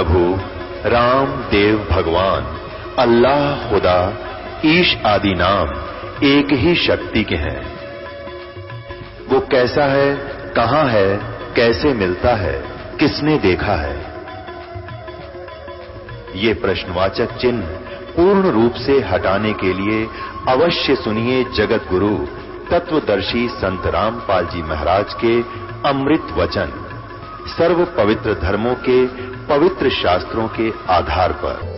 प्रभु राम देव भगवान अल्लाह खुदा ईश आदि नाम एक ही शक्ति के हैं। वो कैसा है, कहां है, कैसे मिलता है, किसने देखा है? ये प्रश्नवाचक चिन्ह पूर्ण रूप से हटाने के लिए अवश्य सुनिए जगत गुरु तत्वदर्शी संत रामपाल जी महाराज के अमृत वचन, सर्व पवित्र धर्मों के पवित्र शास्त्रों के आधार पर।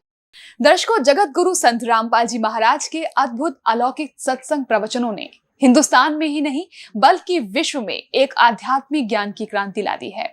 दर्शकों, जगत गुरु संत रामपाल जी महाराज के अद्भुत अलौकिक सत्संग प्रवचनों ने हिंदुस्तान में ही नहीं बल्कि विश्व में एक आध्यात्मिक ज्ञान की क्रांति ला दी है।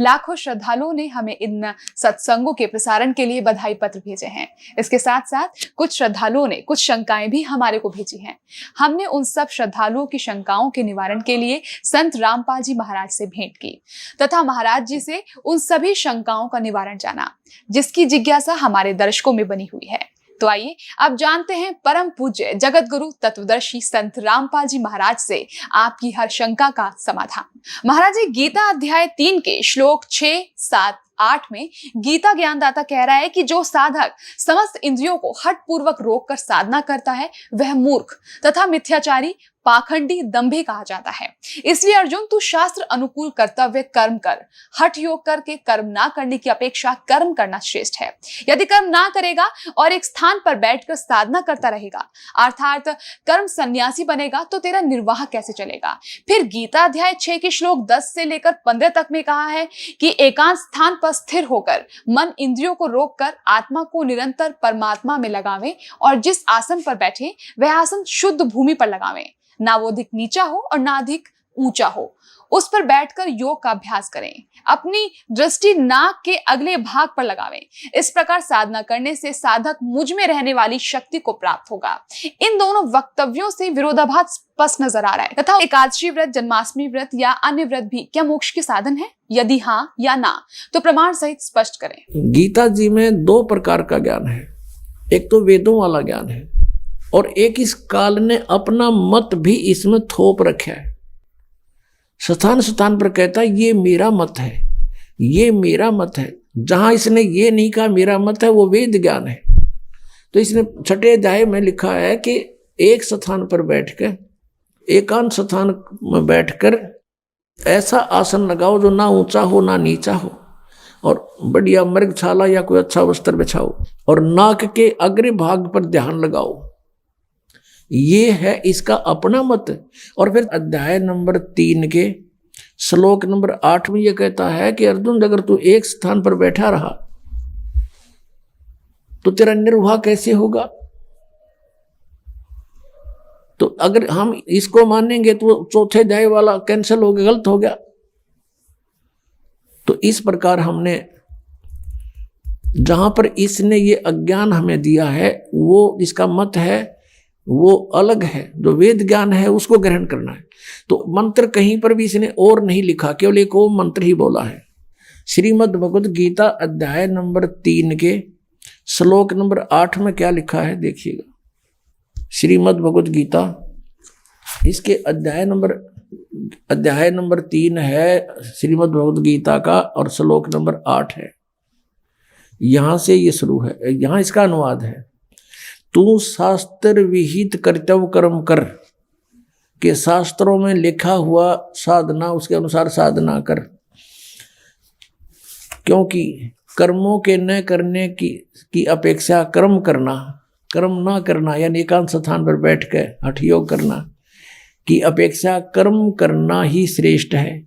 लाखों श्रद्धालुओं ने हमें इन सत्संगों के प्रसारण के लिए बधाई पत्र भेजे हैं। इसके साथ साथ कुछ श्रद्धालुओं ने कुछ शंकाएं भी हमारे को भेजी हैं। हमने उन सब श्रद्धालुओं की शंकाओं के निवारण के लिए संत रामपाल जी महाराज से भेंट की तथा महाराज जी से उन सभी शंकाओं का निवारण जाना, जिसकी जिज्ञासा हमारे दर्शकों में बनी हुई है। तो आइए अब जानते हैं परम पूज्य जगत गुरु तत्वदर्शी संत रामपाल जी महाराज से आपकी हर शंका का समाधान। महाराज जी, गीता अध्याय 3 के श्लोक 6, 7, 8 में गीता ज्ञानदाता कह रहा है कि जो साधक समस्त इंद्रियों को हठ पूर्वक रोककर साधना करता है वह मूर्ख तथा मिथ्याचारी, पाखंडी, दंभी कहा जाता है। इसलिए अर्जुन, तू शास्त्र अनुकूल कर्तव्य कर्म कर। हठ योग करके कर्म ना करने की अपेक्षा कर्म करना श्रेष्ठ है। यदि कर्म ना करेगा और एक स्थान पर बैठकर साधना करता रहेगा, अर्थात कर्म सन्यासी बनेगा, तो तेरा निर्वाह कैसे चलेगा? फिर गीता अध्याय 6 के श्लोक 10 से लेकर 15 तक में कहा है कि एकांत स्थान पर स्थिर होकर मन इंद्रियों को रोककर आत्मा को निरंतर परमात्मा में लगावे और जिस आसन पर बैठे वह आसन शुद्ध भूमि पर लगावे, ना वो अधिक नीचा हो और ना अधिक ऊंचा हो। उस पर बैठकर योग का अभ्यास करें। अपनी दृष्टि नाक के अगले भाग पर लगावें। इस प्रकार साधना करने से साधक मुझ में रहने वाली शक्ति को प्राप्त होगा। इन दोनों वक्तव्यों से विरोधाभास स्पष्ट नजर आ रहा है तथा एकादशी व्रत, जन्माष्टमी व्रत या अन्य व्रत भी क्या मोक्ष के साधन है? यदि हाँ या ना तो प्रमाण सहित स्पष्ट करें। गीता जी में 2 प्रकार का ज्ञान है। एक तो वेदों वाला ज्ञान है और एक इस काल ने अपना मत भी इसमें थोप रखा है। स्थान स्थान पर कहता है ये मेरा मत है, ये मेरा मत है। जहां इसने ये नहीं कहा मेरा मत है, वो वेद ज्ञान है। तो इसने 6ठे अध्याय में लिखा है कि एक स्थान पर बैठकर, एकांत स्थान में बैठकर ऐसा आसन लगाओ जो ना ऊंचा हो ना नीचा हो, और बढ़िया मृगछाला या कोई अच्छा वस्त्र बिछाओ और नाक के अग्र भाग पर ध्यान लगाओ। ये है इसका अपना मत। और फिर अध्याय नंबर 3 के श्लोक नंबर 8 में यह कहता है कि अर्जुन, अगर तू एक स्थान पर बैठा रहा तो तेरा निर्वाह कैसे होगा? तो अगर हम इसको मानेंगे तो चौथे अध्याय वाला कैंसिल हो गया, गलत हो गया। तो इस प्रकार हमने जहां पर इसने ये अज्ञान हमें दिया है, वो इसका मत है वो अलग है। जो वेद ज्ञान है उसको ग्रहण करना है। तो मंत्र कहीं पर भी इसने और नहीं लिखा, केवल एक वो मंत्र ही बोला है। श्रीमद् भगवद गीता अध्याय नंबर 3 के श्लोक नंबर 8 में क्या लिखा है देखिएगा। श्रीमद् भगवद गीता इसके अध्याय नंबर 3 है श्रीमद् भगवद गीता का और श्लोक नंबर 8 है। यहां से ये शुरू है, यहां इसका अनुवाद है। तू शास्त्र विहित कर्तव्य कर्म कर, के शास्त्रों में लिखा हुआ साधना उसके अनुसार साधना कर, क्योंकि कर्मों के न करने की अपेक्षा कर्म ना करना यानी एकांत स्थान पर बैठ कर हठ योग करना की अपेक्षा कर्म करना ही श्रेष्ठ है।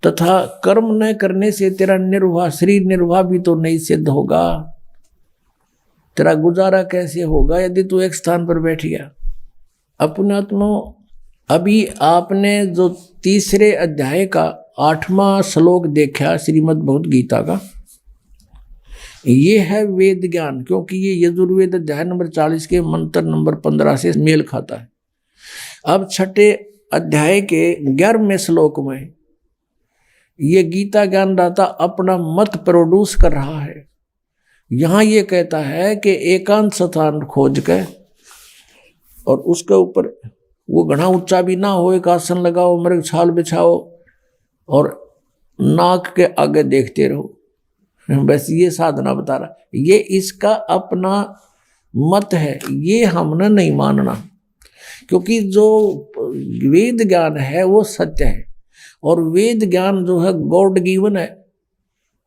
तथा कर्म न करने से तेरा निर्वाह, शरीर निर्वाह भी तो नहीं सिद्ध होगा। तेरा गुजारा कैसे होगा यदि तू एक स्थान पर बैठ गया? अपने आत्मा, अभी आपने जो 3 अध्याय का 8वां श्लोक देखा श्रीमद् भगवद गीता का, ये है वेद ज्ञान, क्योंकि ये यजुर्वेद अध्याय नंबर 40 के मंत्र नंबर 15 से मेल खाता है। अब 6ठे अध्याय के 11वें श्लोक में ये गीता ज्ञानदाता अपना मत प्रोड्यूस कर रहा है। यहां ये कहता है कि एकांत स्थान खोज के और उसके ऊपर वो घना ऊंचा भी ना हो, एक आसन लगाओ, मृग छाल बिछाओ और नाक के आगे देखते रहो। बस ये साधना बता रहा, ये इसका अपना मत है, ये हमने नहीं मानना, क्योंकि जो वेद ज्ञान है वो सत्य है, और वेद ज्ञान जो है गॉड गिवन है,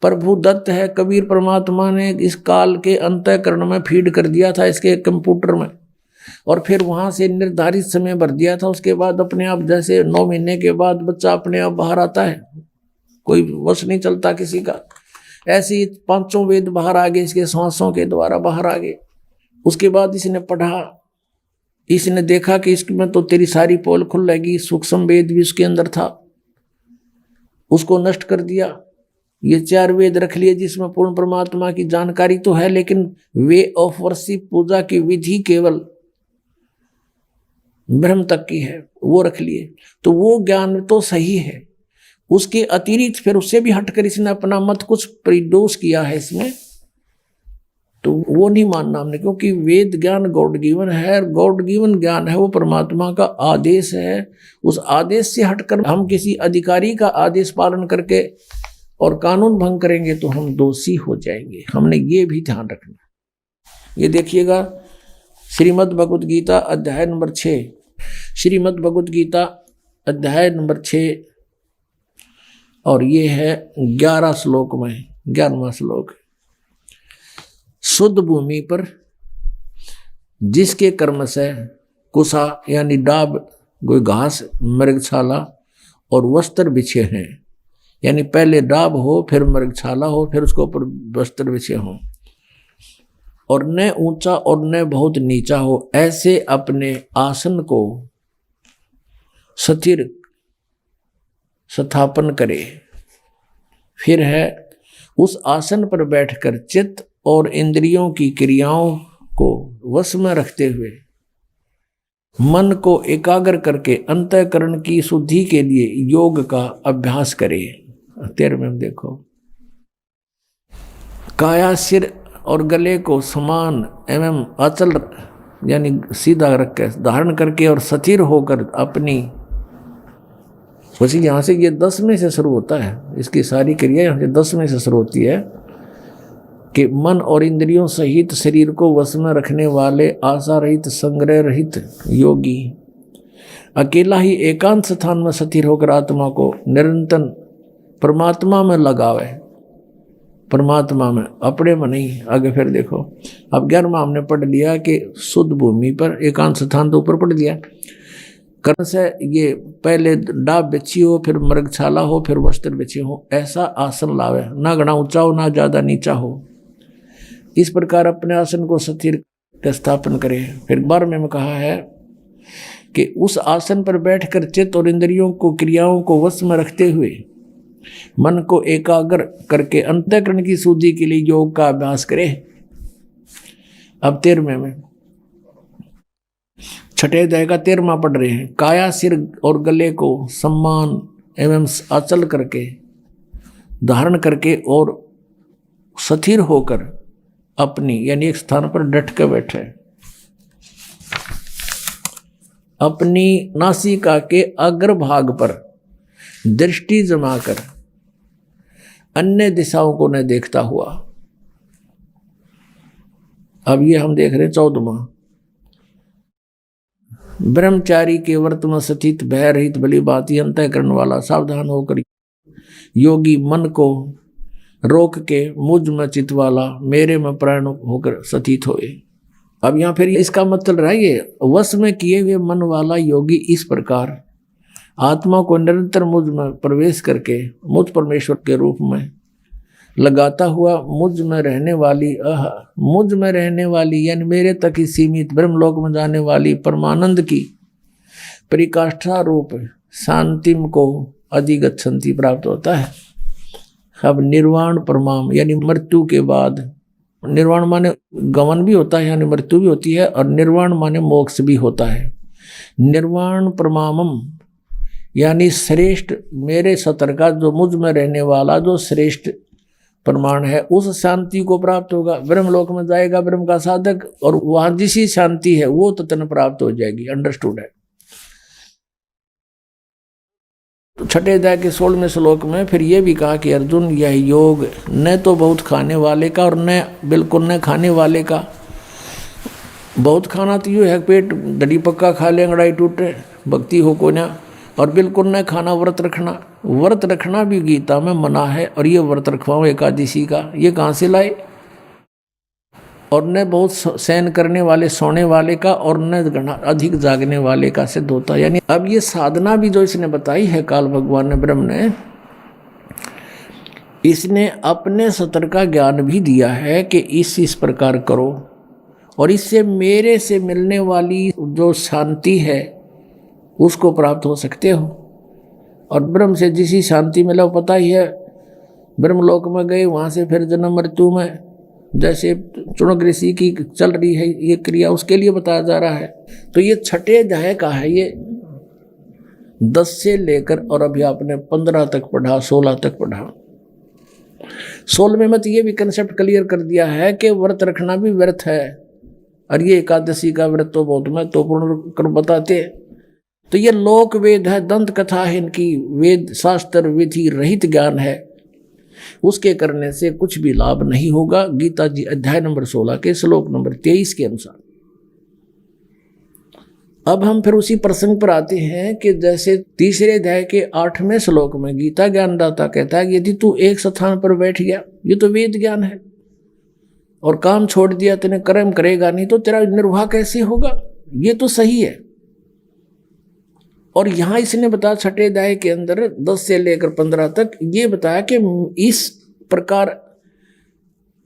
प्रभु दत्त है। कबीर परमात्मा ने इस काल के अंतःकरण में फीड कर दिया था, इसके कंप्यूटर में, और फिर वहां से निर्धारित समय भर दिया था। उसके बाद अपने आप, जैसे 9 महीने के बाद बच्चा अपने आप बाहर आता है, कोई वश नहीं चलता किसी का, ऐसे ही 5 वेद बाहर आ गए, इसके सांसों के द्वारा बाहर आ गए। उसके बाद इसने पढ़ा, इसने देखा कि इसमें तो तेरी सारी पोल खुल लगी, सूक्ष्म वेद भी उसके अंदर था, उसको नष्ट कर दिया। ये 4 वेद रख लिए जिसमें पूर्ण परमात्मा की जानकारी तो है, लेकिन वे ऑफ वर्शिप, पूजा की विधि केवल ब्रह्म तक की है, वो रख लिए। तो वो ज्ञान तो सही है, उसके अतिरिक्त फिर उससे भी हटकर इसने अपना मत कुछ परिदोष किया है इसमें, तो वो नहीं मानना हमने, क्योंकि वेद ज्ञान गॉड गिवन है, गॉड गिवन ज्ञान है वो परमात्मा का आदेश है। उस आदेश से हटकर हम किसी अधिकारी का आदेश पालन करके और कानून भंग करेंगे तो हम दोषी हो जाएंगे, हमने ये भी ध्यान रखना। ये देखिएगा श्रीमद् भगवद गीता अध्याय नंबर 6, श्रीमद् भगवद गीता अध्याय नंबर 6, और ये है 11 श्लोक में 11वां श्लोक। शुद्ध भूमि पर जिसके कर्म से कुसा यानी डाब, कोई घास, मृगशाला और वस्त्र बिछे हैं, यानी पहले डाब हो, फिर मृगशाला हो, फिर उसके ऊपर वस्त्र बिछे हों, और न ऊंचा और न बहुत नीचा हो, ऐसे अपने आसन को स्थिर स्थापन करे। फिर है उस आसन पर बैठकर चित्त और इंद्रियों की क्रियाओं को वश में रखते हुए मन को एकाग्र करके अंतःकरण की शुद्धि के लिए योग का अभ्यास करे। 13 में देखो, काया, सिर और गले को समान एवं अचल यानी सीधा रख के धारण करके और स्थिर होकर अपनी, वैसे यहाँ से ये 10 में से शुरू होता है, इसकी सारी क्रिया यहाँ से 10 में से शुरू होती है कि मन और इंद्रियों सहित शरीर को वश में रखने वाले आशा रहित, संग्रह रहित योगी अकेला ही एकांत स्थान में स्थिर होकर आत्मा को निरंतर परमात्मा में लगावे, परमात्मा में, अपने में नहीं। आगे फिर देखो, अब 11वां हमने पढ़ लिया कि शुद्ध भूमि पर एकांत स्थान तो ऊपर पढ़ लिया, कर्म से ये पहले डाब बिछी हो, फिर मृगशाला हो, फिर वस्त्र बिछे हो, ऐसा आसन लावे, ना घना ऊंचा हो ना ज्यादा नीचा हो, इस प्रकार अपने आसन को स्थिर स्थापन करे। फिर 12वें में कहा है कि उस आसन पर बैठकर चित्त और इंद्रियों को क्रियाओं को वश में रखते हुए मन को एकाग्र करके अंतःकरण की शुद्धि के लिए योग का अभ्यास करे। अब 13वें में, छठे अध्याय का 13वां पढ़ रहे हैं। काया, सिर और गले को सम्मान एवं अचल करके धारण करके और स्थिर होकर अपनी यानी एक स्थान पर डट के बैठे, अपनी नासिका के अग्रभाग पर दृष्टि जमाकर अन्य दिशाओं को न देखता हुआ। अब ये हम देख रहे हैं 14वां, ब्रह्मचारी के व्रत में स्थित भय रहित भली भांति अंतःकरण वाला सावधान होकर योगी मन को रोक के मुझ में चित वाला मेरे में प्राण होकर स्थित होए। अब यहाँ फिर इसका मतलब रहा ये वश में किए हुए मन वाला योगी इस प्रकार आत्मा को निरंतर मुझ में प्रवेश करके मुझ परमेश्वर के रूप में लगाता हुआ मुझ में रहने वाली यानी मेरे तक ही सीमित ब्रह्मलोक में जाने वाली परमानंद की परिकाष्ठा रूप शांतिम को अधिगच्छन्ति प्राप्त होता है। अब निर्वाण परमाम यानी मृत्यु के बाद, निर्वाण माने गमन भी होता है यानी मृत्यु भी होती है, और निर्वाण माने मोक्ष भी होता है। निर्वाण परमामम यानी श्रेष्ठ मेरे सतर का जो मुझ में रहने वाला जो श्रेष्ठ प्रमाण है, उस शांति को प्राप्त होगा। ब्रह्मलोक में जाएगा ब्रह्म का साधक, और वहां जिसी शांति है वो तन प्राप्त हो जाएगी। अंडरस्टूड है। तो छठे अध्याय के 16वें श्लोक में फिर ये भी कहा कि अर्जुन, यह योग न तो बहुत खाने वाले का और न बिल्कुल न खाने वाले का। बहुत खाना तो यूँ है, पेट दड़ी पक्का खा ले अंगड़ाई टूटे, भक्ति हो को ना। और बिल्कुल न खाना, व्रत रखना। व्रत रखना भी गीता में मना है। और ये व्रत रखवाओ एकादशी का, ये कहाँ से लाए? और न बहुत सहन करने वाले, सोने वाले का, और न अधिक जागने वाले का सिद्ध होता। यानी अब ये साधना भी जो इसने बताई है काल भगवान ने, ब्रह्म ने, इसने अपने सतर का ज्ञान भी दिया है कि इस प्रकार करो और इससे मेरे से मिलने वाली जो शांति है उसको प्राप्त हो सकते हो। और ब्रह्म से जिसी शांति मिला पता ही है, ब्रह्मलोक में गए, वहाँ से फिर जन्म मृत्यु में जैसे चुनक ऋषि की चल रही है ये क्रिया, उसके लिए बताया जा रहा है। तो ये छठे अध्याय का है, ये 10 से लेकर और अभी आपने 15 तक पढ़ा, 16 तक पढ़ा। 16वें में तो ये भी कंसेप्ट क्लियर कर दिया है कि व्रत रखना भी व्यर्थ है। और ये एकादशी का व्रत तो बहुत महत्वपूर्ण कर बताते। तो ये लोक वेद है, दंत कथा है, इनकी वेद शास्त्र विधि रहित ज्ञान है, उसके करने से कुछ भी लाभ नहीं होगा। गीता जी अध्याय नंबर 16 के श्लोक नंबर 23 के अनुसार। अब हम फिर उसी प्रसंग पर आते हैं कि जैसे तीसरे अध्याय के 8वें श्लोक में गीता ज्ञानदाता कहता है, यदि तू एक स्थान पर बैठ गया, ये तो वेद ज्ञान है, और काम छोड़ दिया, तेने कर्म करेगा नहीं, तो तेरा निर्वाह कैसे होगा? ये तो सही है। और यहाँ इसने बताया छठे अध्याय के अंदर 10 से लेकर 15 तक ये बताया कि इस प्रकार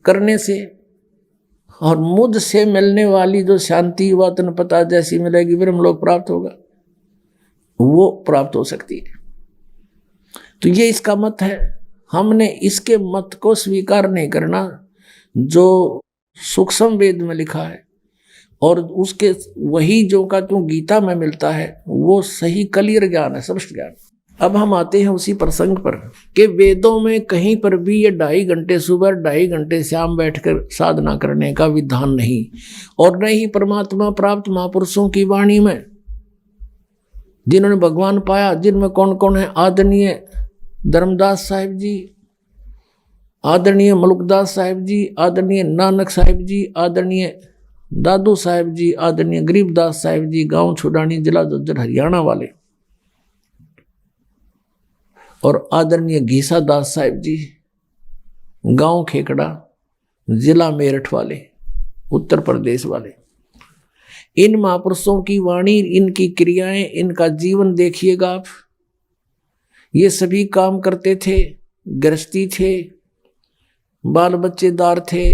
करने से और मुझ से मिलने वाली जो शांति व तन पता जैसी मिलेगी, ब्रह्मलोक प्राप्त होगा, वो प्राप्त हो सकती है। तो ये इसका मत है। हमने इसके मत को स्वीकार नहीं करना जो सूक्ष्म वेद में लिखा है और उसके वही जो का जो गीता में मिलता है वो सही क्लियर ज्ञान है, स्पष्ट ज्ञान। अब हम आते हैं उसी प्रसंग पर कि वेदों में कहीं पर भी ये 2.5 घंटे सुबह 2.5 घंटे शाम बैठकर साधना करने का विधान नहीं, और न ही परमात्मा प्राप्त महापुरुषों की वाणी में जिन्होंने भगवान पाया, जिनमें कौन कौन है? आदरणीय धर्मदास साहिब जी, आदरणीय मलुकदास साहिब जी, आदरणीय नानक साहिब जी, आदरणीय दादू साहिब जी, आदरणीय गरीबदास साहिब जी, गांव छुडानी, जिला झज्जर हरियाणा वाले, और आदरणीय घीसा दास साहिब जी, गांव खेकड़ा, जिला मेरठ वाले, उत्तर प्रदेश वाले। इन महापुरुषों की वाणी, इनकी क्रियाएं, इनका जीवन देखिएगा आप। ये सभी काम करते थे, गृहस्थी थे, बाल बच्चेदार थे,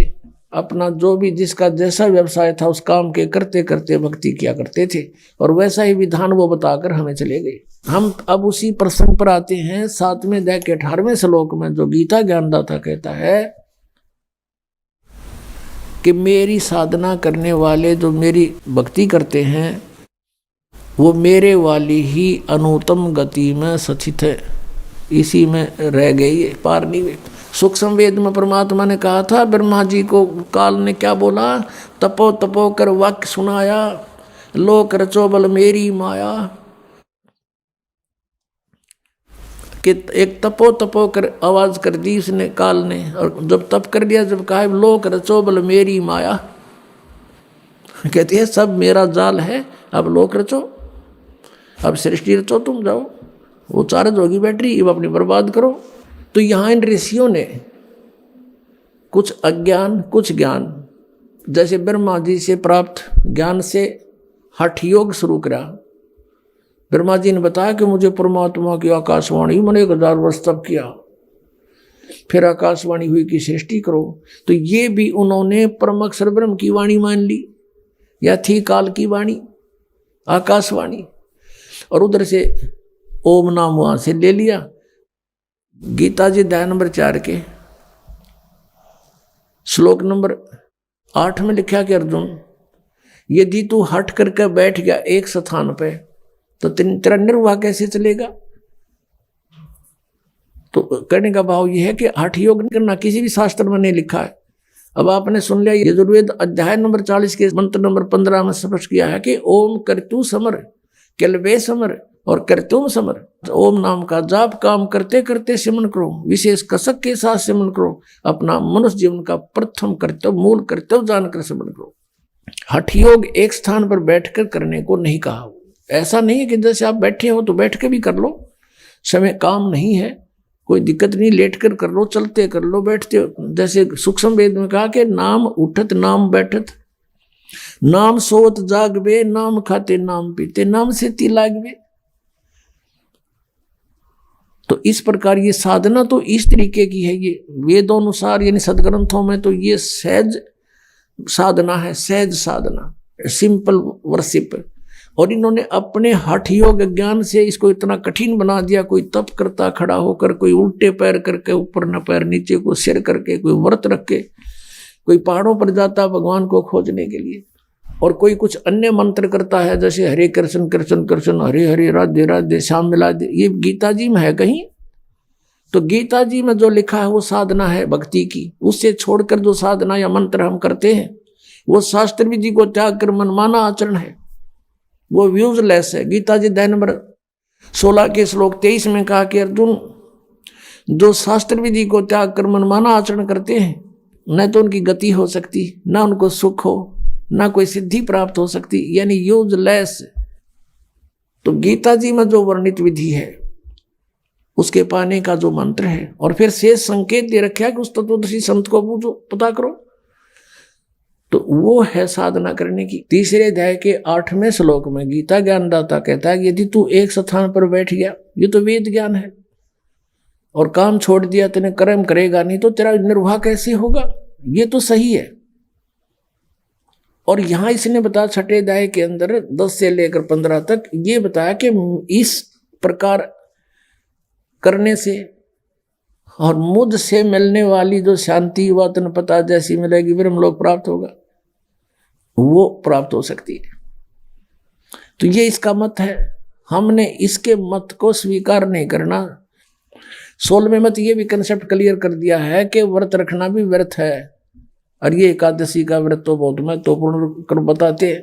अपना जो भी जिसका जैसा व्यवसाय था उस काम के करते करते भक्ति किया करते थे, और वैसा ही विधान वो बताकर हमें चले गए। हम अब उसी प्रसंग पर आते हैं 7वें अध्याय के 18वें श्लोक में, जो गीता ज्ञानदाता कहता है कि मेरी साधना करने वाले जो मेरी भक्ति करते हैं वो मेरे वाली ही अनुत्तम गति में सचित है, इसी में रह गई है, पार नहीं हुई। सूक्ष्म वेद में परमात्मा ने कहा था ब्रह्मा जी को, काल ने क्या बोला? तपो तपो कर वाक्य सुनाया, लोक रचो बल मेरी माया। कि एक तपो तपो कर आवाज कर दी उसने, काल ने, और जब तप कर दिया, जब कहा लोक रचो बल मेरी माया, कहती है सब मेरा जाल है, अब लोक रचो, अब सृष्टि रचो, तुम जाओ, वो चार्ज होगी बैटरी, अब अपनी बर्बाद करो। तो यहाँ इन ऋषियों ने कुछ अज्ञान कुछ ज्ञान, जैसे ब्रह्मा जी से प्राप्त ज्ञान से हठ योग शुरू करा। ब्रह्मा जी ने बताया कि मुझे परमात्मा की आकाशवाणी, मैंने 1000 वर्ष तप किया, फिर आकाशवाणी हुई कि सृष्टि करो। तो ये भी उन्होंने परम अक्षर ब्रह्म की वाणी मान ली, या थी काल की वाणी, आकाशवाणी, और उधर से ओम नाम वहां से ले लिया। गीता जी अध्याय नंबर 4 के श्लोक नंबर 8 में लिखा कि अर्जुन, यदि तू हट करके बैठ गया एक स्थान पे तो तेरा निर्वाह कैसे चलेगा? तो कहने का भाव यह है कि हठ योग नहीं करना किसी भी शास्त्र में नहीं लिखा है। अब आपने सुन लिया, यजुर्वेद अध्याय नंबर 40 के मंत्र नंबर 15 में स्पष्ट किया है कि ओम कर तू समर, केलवे समर, और करतुम समर। ओम नाम का जाप काम करते करते सिमरन करो, विशेष कसक के साथ सिमरन करो, अपना मनुष्य जीवन का प्रथम कर्तव्य मूल कर्तव्य जानकर सिमरन करो। हठ योग एक स्थान पर बैठकर करने को नहीं कहा। ऐसा नहीं है कि जैसे आप बैठे हो तो बैठ के भी कर लो, समय काम नहीं है, कोई दिक्कत नहीं, लेट कर लो, चलते कर लो, बैठते हो। जैसे सूक्ष्म वेद में कहा कि नाम उठत नाम बैठत, नाम सोत जागबे, नाम खाते नाम पीते, नाम से ती लागबे। तो इस प्रकार ये साधना तो इस तरीके की है, ये वेदों अनुसार यानी सदग्रंथों में तो ये सहज साधना है, सहज साधना, सिंपल वर्शिप। और इन्होंने अपने हठ योग ज्ञान से इसको इतना कठिन बना दिया। कोई तप करता खड़ा होकर, कोई उल्टे पैर करके, ऊपर न पैर नीचे को सिर करके, कोई व्रत रख के, कोई पहाड़ों पर जाता भगवान को खोजने के लिए, और कोई कुछ अन्य मंत्र करता है जैसे हरे कृष्ण कृष्ण कृष्ण हरे हरे राधे राधे श्याम मिला दे। ये गीता जी में है कहीं? तो गीता जी में जो लिखा है वो साधना है भक्ति की। उससे छोड़कर जो साधना या मंत्र हम करते हैं वो शास्त्र विधि को त्याग कर मनमाना आचरण है, वो यूजलेस है। गीता जी अध्याय नंबर 16 के श्लोक 23 में कहा कि अर्जुन, जो शास्त्र विधि को त्याग कर मनमाना आचरण करते हैं न तो उनकी गति हो सकती, ना उनको सुख हो, ना कोई सिद्धि प्राप्त हो सकती, यानी यूजलेस। तो गीता जी में जो वर्णित विधि है उसके पाने का जो मंत्र है, और फिर शेष संकेत दे रखा है कि उस तत्वदर्शी संत को पूछो, पता करो, तो वो है साधना करने की। तीसरे अध्याय के 8वें श्लोक में गीता ज्ञानदाता कहता है कि यदि तू एक स्थान पर बैठ गया, ये तो वेद ज्ञान है, और काम छोड़ दिया, तेने कर्म करेगा नहीं तो तेरा निर्वाह कैसे होगा? ये तो सही है। और यहां इसने बताया छठे अध्याय के अंदर 10 से लेकर 15 तक ये बताया कि इस प्रकार करने से और मुझ से मिलने वाली जो शांति व तन पता जैसी मिलेगी, ब्रह्मलोक प्राप्त होगा, वो प्राप्त हो सकती है। तो ये इसका मत है। हमने इसके मत को स्वीकार नहीं करना। 16वें मत ये भी कंसेप्ट क्लियर कर दिया है कि व्रत रखना भी व्यर्थ है, और ये एकादशी का व्रत तो बहुत महत्वपूर्ण कर बताते हैं।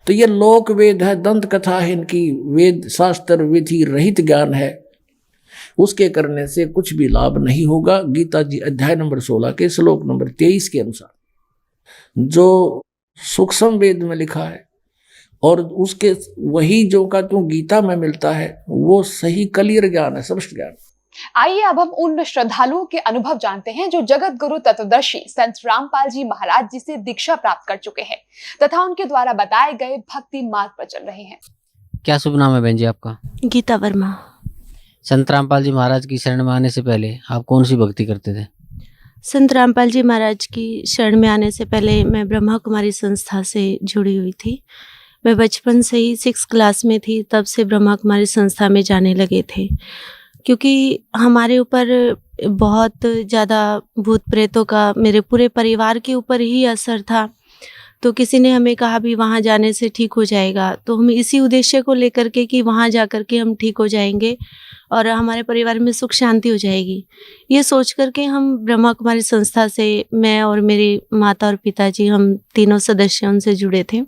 तो ये लोक वेद है, दंत कथा है, इनकी वेद शास्त्र विधि रहित ज्ञान है, उसके करने से कुछ भी लाभ नहीं होगा। गीता जी अध्याय नंबर 16 के श्लोक नंबर 23 के अनुसार जो सूक्ष्म वेद में लिखा है और उसके वही जो का तो गीता में मिलता है वो सही क्लियर ज्ञान है, स्पष्ट ज्ञान। आइए अब हम उन श्रद्धालुओं के अनुभव जानते हैं जो जगत गुरु तत्वदर्शी संत रामपाल जी महाराज जी से दीक्षा प्राप्त कर चुके हैं तथा उनके द्वारा बताए गए भक्ति मार्ग पर चल रहे हैं। क्या शुभ नाम है बहन जी आपका? गीता वर्मा। संत रामपाल जी महाराज की शरण में आने से पहले आप कौन सी भक्ति करते थे? संत रामपाल जी महाराज की शरण में आने से पहले मैं ब्रह्मा कुमारी संस्था से जुड़ी हुई थी। मैं बचपन से ही 6th क्लास में थी, तब से ब्रह्मा कुमारी संस्था में जाने लगे थे, क्योंकि हमारे ऊपर बहुत ज़्यादा भूत प्रेतों का मेरे पूरे परिवार के ऊपर ही असर था। तो किसी ने हमें कहा भी वहाँ जाने से ठीक हो जाएगा, तो हम इसी उद्देश्य को लेकर के कि वहाँ जा कर के हम ठीक हो जाएंगे और हमारे परिवार में सुख शांति हो जाएगी, ये सोच करके हम ब्रह्मा कुमारी संस्था से, मैं और मेरी माता और पिताजी, हम तीनों सदस्य उनसे जुड़े थे।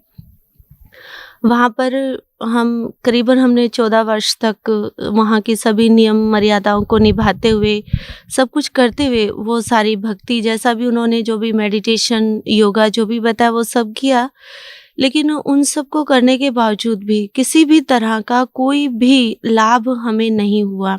वहाँ पर हमने 14 वर्ष तक वहाँ की सभी नियम मर्यादाओं को निभाते हुए, सब कुछ करते हुए, वो सारी भक्ति जैसा भी उन्होंने जो भी मेडिटेशन योगा जो भी बताया वो सब किया। लेकिन उन सब को करने के बावजूद भी किसी भी तरह का कोई भी लाभ हमें नहीं हुआ,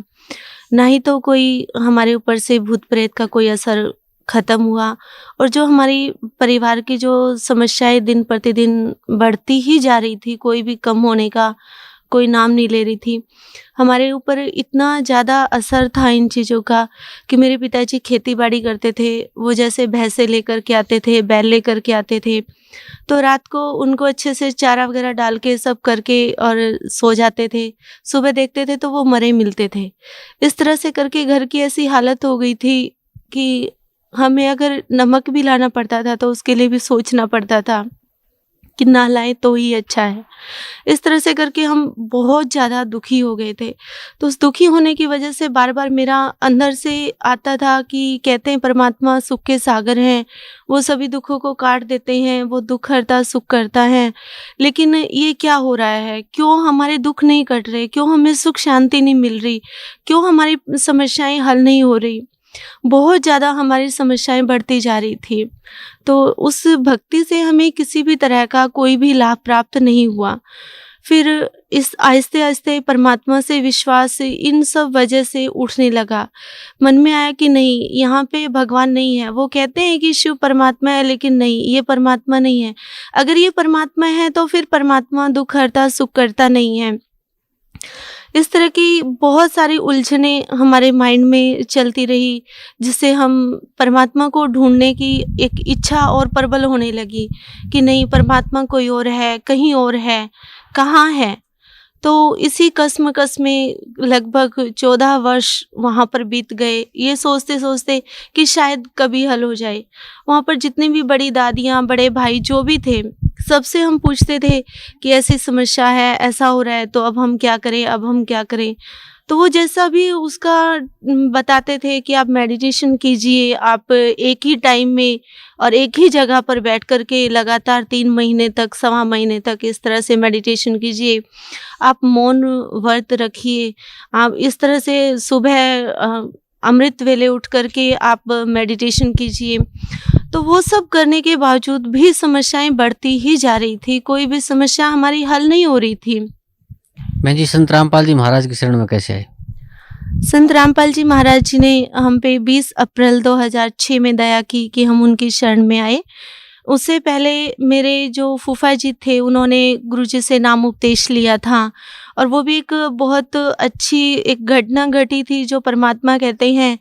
ना ही तो कोई हमारे ऊपर से भूत प्रेत का कोई असर ख़त्म हुआ। और जो हमारी परिवार की जो समस्याएं दिन प्रतिदिन बढ़ती ही जा रही थी, कोई भी कम होने का कोई नाम नहीं ले रही थी। हमारे ऊपर इतना ज़्यादा असर था इन चीज़ों का कि मेरे पिताजी खेती बाड़ी करते थे, वो जैसे भैंसे लेकर के आते थे, बैल लेकर के आते थे, तो रात को उनको अच्छे से चारा वगैरह डाल के सब करके और सो जाते थे। सुबह देखते थे तो वो मरे मिलते थे। इस तरह से करके घर की ऐसी हालत हो गई थी कि हमें अगर नमक भी लाना पड़ता था तो उसके लिए भी सोचना पड़ता था। कि ना लाएं तो ही अच्छा है। इस तरह से करके हम बहुत ज़्यादा दुखी हो गए थे। तो उस दुखी होने की वजह से बार बार मेरा अंदर से आता था कि कहते हैं परमात्मा सुख के सागर हैं, वो सभी दुखों को काट देते हैं, वो दुख हरता सुख करता है। लेकिन ये क्या हो रहा है, क्यों हमारे दुख नहीं कट रहे, क्यों हमें सुख शांति नहीं मिल रही, क्यों हमारी समस्याएं हल नहीं हो रही। बहुत ज़्यादा हमारी समस्याएं बढ़ती जा रही थी। तो उस भक्ति से हमें किसी भी तरह का कोई भी लाभ प्राप्त नहीं हुआ। फिर इस आहिस्ते आहिस्ते परमात्मा से विश्वास इन सब वजह से उठने लगा। मन में आया कि नहीं, यहाँ पे भगवान नहीं है। वो कहते हैं कि शिव परमात्मा है, लेकिन नहीं, ये परमात्मा नहीं है। अगर ये परमात्मा है तो फिर परमात्मा दुख हरता सुख करता नहीं है। इस तरह की बहुत सारी उलझने हमारे माइंड में चलती रही, जिससे हम परमात्मा को ढूंढने की एक इच्छा और प्रबल होने लगी कि नहीं, परमात्मा कोई और है, कहीं और है, कहाँ है। तो इसी कसमकस में लगभग 14 वर्ष वहाँ पर बीत गए, ये सोचते सोचते कि शायद कभी हल हो जाए। वहाँ पर जितनी भी बड़ी दादियाँ, बड़े भाई जो भी थे, सबसे हम पूछते थे कि ऐसी समस्या है, ऐसा हो रहा है, तो अब हम क्या करें, अब हम क्या करें। तो वो जैसा भी उसका बताते थे कि आप मेडिटेशन कीजिए, आप एक ही टाइम में और एक ही जगह पर बैठ कर के लगातार 3 महीने तक, सवा महीने तक इस तरह से मेडिटेशन कीजिए, आप मौन व्रत रखिए, आप इस तरह से सुबह अमृत वेले उठ करके आप मेडिटेशन कीजिए। तो वो सब करने के बावजूद भी समस्याएं बढ़ती ही जा रही थी, कोई भी समस्या हमारी हल नहीं हो रही थी। बहन जी, संत रामपाल जी महाराज की शरण में कैसे आए? संत रामपाल जी महाराज जी ने हम पे 20 अप्रैल 2006 में दया की कि हम उनकी शरण में आए। उससे पहले मेरे जो फूफा जी थे, उन्होंने गुरुजी से नाम उपदेश लिया था, और वो भी एक बहुत अच्छी एक घटना घटी थी, जो परमात्मा कहते हैं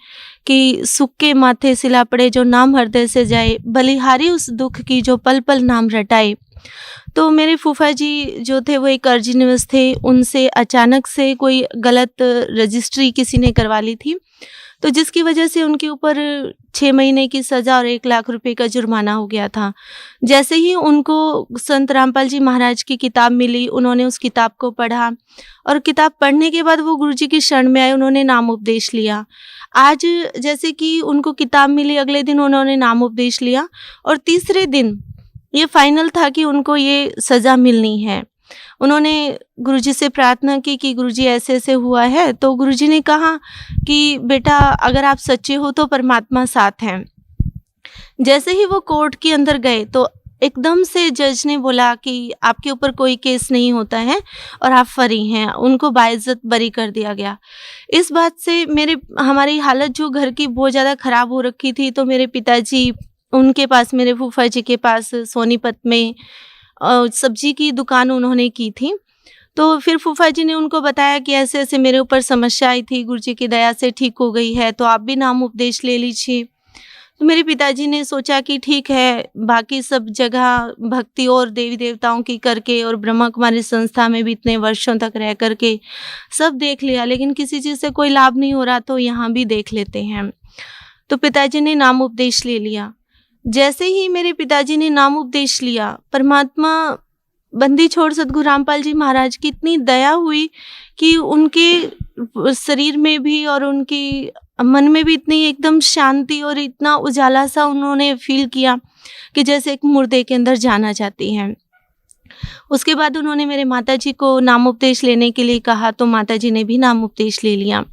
कि सुख के माथे सिला पड़े जो नाम हृदय से जाए, बलिहारी उस दुख की जो पल पल नाम रटाए। तो मेरे फूफा जी जो थे वो एक अर्जी निवास थे, उनसे अचानक से कोई गलत रजिस्ट्री किसी ने करवा ली थी, तो जिसकी वजह से उनके ऊपर 6 महीने की सज़ा और 1 लाख रुपए का जुर्माना हो गया था। जैसे ही उनको संत रामपाल जी महाराज की किताब मिली, उन्होंने उस किताब को पढ़ा, और किताब पढ़ने के बाद वो गुरुजी की शरण में आए, उन्होंने नाम उपदेश लिया। आज जैसे कि उनको किताब मिली, अगले दिन उन्होंने नाम उपदेश लिया, और तीसरे दिन ये फाइनल था कि उनको ये सज़ा मिलनी है। उन्होंने गुरुजी से प्रार्थना की कि गुरुजी ऐसे ऐसे हुआ है। तो गुरुजी ने कहा कि बेटा, अगर आप सच्चे हो तो परमात्मा साथ हैं। जैसे ही वो कोर्ट के अंदर गए तो एकदम से जज ने बोला कि आपके ऊपर कोई केस नहीं होता है और आप फ्री हैं। उनको बाइज्जत बरी कर दिया गया। इस बात से हमारी हालत जो घर की बहुत ज़्यादा ख़राब हो रखी थी, तो मेरे पिताजी, उनके पास, मेरे फूफा जी के पास सोनीपत में सब्जी की दुकान उन्होंने की थी। तो फिर फूफा जी ने उनको बताया कि ऐसे ऐसे मेरे ऊपर समस्या आई थी, गुरुजी की दया से ठीक हो गई है, तो आप भी नाम उपदेश ले लीजिए। तो मेरे पिताजी ने सोचा कि ठीक है, बाकी सब जगह भक्ति और देवी देवताओं की करके और ब्रह्मा कुमारी संस्था में भी इतने वर्षों तक रह करके सब देख लिया, लेकिन किसी चीज़ से कोई लाभ नहीं हो रहा, तो यहाँ भी देख लेते हैं। तो पिताजी ने नाम उपदेश ले लिया। जैसे ही मेरे पिताजी ने नाम उपदेश लिया, परमात्मा बंदी छोड़ सद्गुरु रामपाल जी महाराज की इतनी दया हुई कि उनके शरीर में भी और उनकी मन में भी इतनी एकदम शांति और इतना उजाला सा उन्होंने फील किया कि जैसे एक मुर्दे के अंदर जाना चाहती हैं। उसके बाद उन्होंने मेरे माताजी को नाम उपदेश लेने के लिए कहा, तो माताजी ने भी नाम उपदेश ले लिया।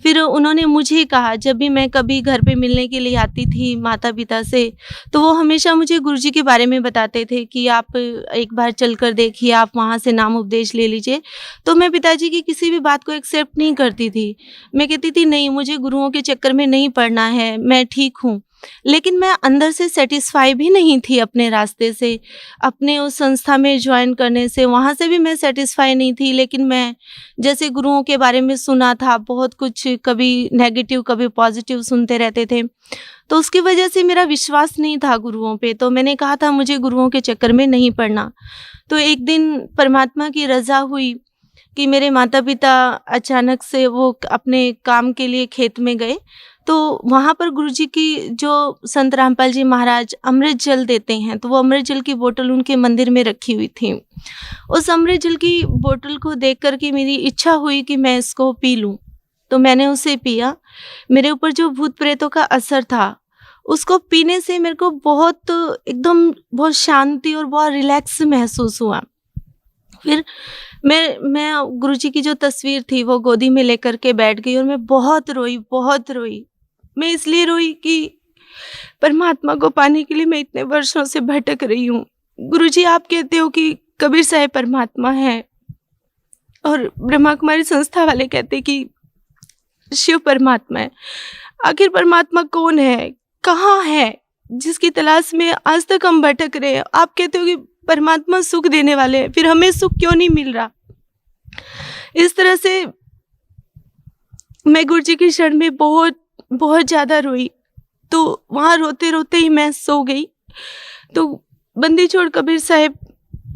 फिर उन्होंने मुझे कहा, जब भी मैं कभी घर पे मिलने के लिए आती थी माता पिता से, तो वो हमेशा मुझे गुरुजी के बारे में बताते थे कि आप एक बार चल कर देखिए, आप वहाँ से नाम उपदेश ले लीजिए। तो मैं पिताजी की किसी भी बात को एक्सेप्ट नहीं करती थी। मैं कहती थी नहीं, मुझे गुरुओं के चक्कर में नहीं पड़ना है, मैं ठीक हूँ। लेकिन मैं अंदर से सेटिस्फाई भी नहीं थी अपने रास्ते से, अपने उस संस्था में ज्वाइन करने से, वहाँ से भी मैं सेटिस्फाई नहीं थी। लेकिन मैं जैसे गुरुओं के बारे में सुना था, बहुत कुछ, कभी नेगेटिव कभी पॉजिटिव सुनते रहते थे, तो उसकी वजह से मेरा विश्वास नहीं था गुरुओं पे। तो मैंने कहा था मुझे गुरुओं के चक्कर में नहीं पड़ना। तो एक दिन परमात्मा की रज़ा हुई कि मेरे माता पिता अचानक से वो अपने काम के लिए खेत में गए, तो वहाँ पर गुरुजी की जो संत रामपाल जी महाराज अमृत जल देते हैं, तो वो अमृत जल की बोतल उनके मंदिर में रखी हुई थी। उस अमृत जल की बोतल को देख कर के मेरी इच्छा हुई कि मैं इसको पी लूँ, तो मैंने उसे पिया। मेरे ऊपर जो भूत प्रेतों का असर था, उसको पीने से मेरे को बहुत शांति और बहुत रिलैक्स महसूस हुआ। फिर मैं गुरुजी की जो तस्वीर थी वो गोदी में लेकर के बैठ गई और मैं बहुत रोई। मैं इसलिए रोई कि परमात्मा को पाने के लिए मैं इतने वर्षों से भटक रही हूँ। गुरुजी, आप कहते हो कि कबीर साहब परमात्मा है और ब्रह्मा कुमारी संस्था वाले कहते कि शिव परमात्मा है। आखिर परमात्मा कौन है, कहाँ है, जिसकी तलाश में आज तक हम भटक रहे हैं? आप कहते हो कि परमात्मा सुख देने वाले हैं, फिर हमें सुख क्यों नहीं मिल रहा? इस तरह से मैं गुरुजी की शरण में बहुत ज़्यादा रोई। तो वहाँ रोते रोते ही मैं सो गई। तो बंदी छोड़ कबीर साहब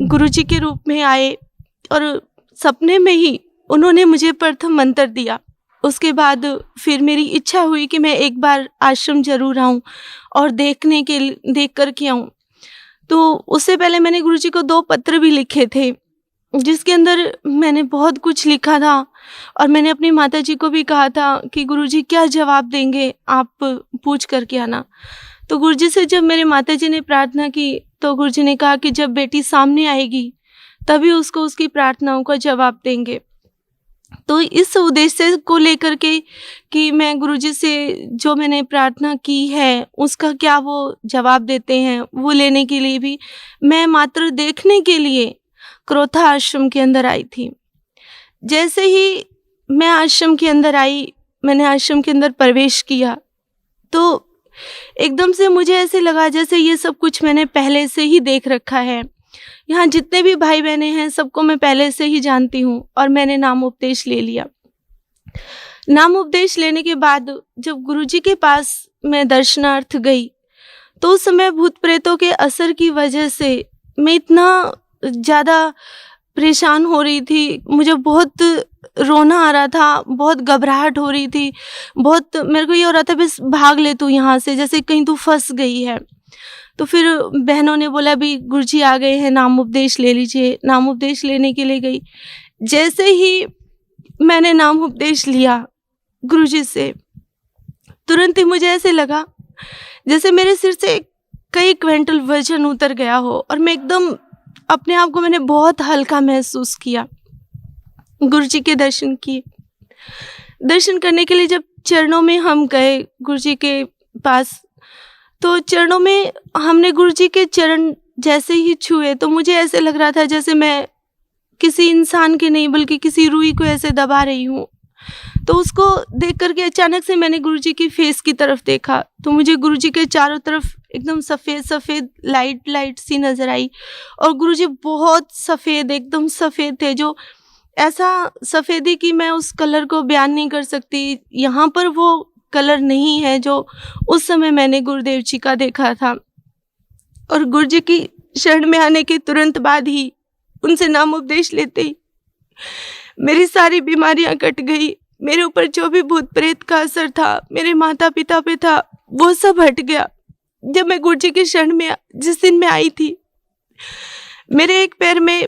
गुरुजी के रूप में आए और सपने में ही उन्होंने मुझे प्रथम मंत्र दिया। उसके बाद फिर मेरी इच्छा हुई कि मैं एक बार आश्रम जरूर आऊँ और देख कर के आऊँ। तो उससे पहले मैंने गुरुजी को 2 पत्र भी लिखे थे, जिसके अंदर मैंने बहुत कुछ लिखा था और मैंने अपनी माताजी को भी कहा था कि गुरुजी क्या जवाब देंगे, आप पूछ करके आना। तो गुरुजी से जब मेरे माताजी ने प्रार्थना की तो गुरुजी ने कहा कि जब बेटी सामने आएगी तभी उसको उसकी प्रार्थनाओं का जवाब देंगे। तो इस उद्देश्य को लेकर के कि मैं गुरुजी से जो मैंने प्रार्थना की है उसका क्या वो जवाब देते हैं, वो लेने के लिए भी मैं मात्र देखने के लिए क्रोथा आश्रम के अंदर आई थी। जैसे ही मैं आश्रम के अंदर आई, मैंने आश्रम के अंदर प्रवेश किया, तो एकदम से मुझे ऐसे लगा जैसे ये सब कुछ मैंने पहले से ही देख रखा है। यहाँ जितने भी भाई बहने हैं सबको मैं पहले से ही जानती हूँ और मैंने नाम उपदेश ले लिया। नाम उपदेश लेने के बाद जब गुरुजी के पास मैं दर्शनार्थ गई तो उस समय भूत प्रेतों के असर की वजह से मैं इतना ज़्यादा परेशान हो रही थी, मुझे बहुत रोना आ रहा था, बहुत घबराहट हो रही थी, बहुत मेरे को ये हो रहा था बस भाग ले तू यहाँ से, जैसे कहीं तू फंस गई है। तो फिर बहनों ने बोला भी गुरुजी आ गए हैं, नाम उपदेश ले लीजिए। नाम उपदेश लेने के लिए गई। जैसे ही मैंने नाम उपदेश लिया गुरुजी से, तुरंत ही मुझे ऐसे लगा जैसे मेरे सिर से कई क्विंटल वजन उतर गया हो और मैं एकदम अपने आप को मैंने बहुत हल्का महसूस किया। गुरुजी के दर्शन किए। दर्शन करने के लिए जब चरणों में हम गए गुरुजी के पास, तो चरणों में हमने गुरुजी के चरण जैसे ही छुए तो मुझे ऐसे लग रहा था जैसे मैं किसी इंसान के नहीं बल्कि किसी रूई को ऐसे दबा रही हूँ। तो उसको देख करके अचानक से मैंने गुरुजी की फेस की तरफ देखा तो मुझे गुरुजी के चारों तरफ एकदम सफ़ेद लाइट सी नज़र आई और गुरुजी बहुत सफ़ेद, एकदम सफ़ेद थे, जो ऐसा सफ़ेदी कि मैं उस कलर को बयान नहीं कर सकती। यहाँ पर वो कलर नहीं है जो उस समय मैंने गुरुदेव जी का देखा था। और गुरुजी की शरण में आने के तुरंत बाद ही, उनसे नाम उपदेश लेते ही मेरी सारी बीमारियां कट गई। मेरे ऊपर जो भी भूत प्रेत का असर था, मेरे माता पिता पे था, वो सब हट गया। जब मैं गुरुजी की शरण में जिस दिन मैं आई थी, मेरे एक पैर में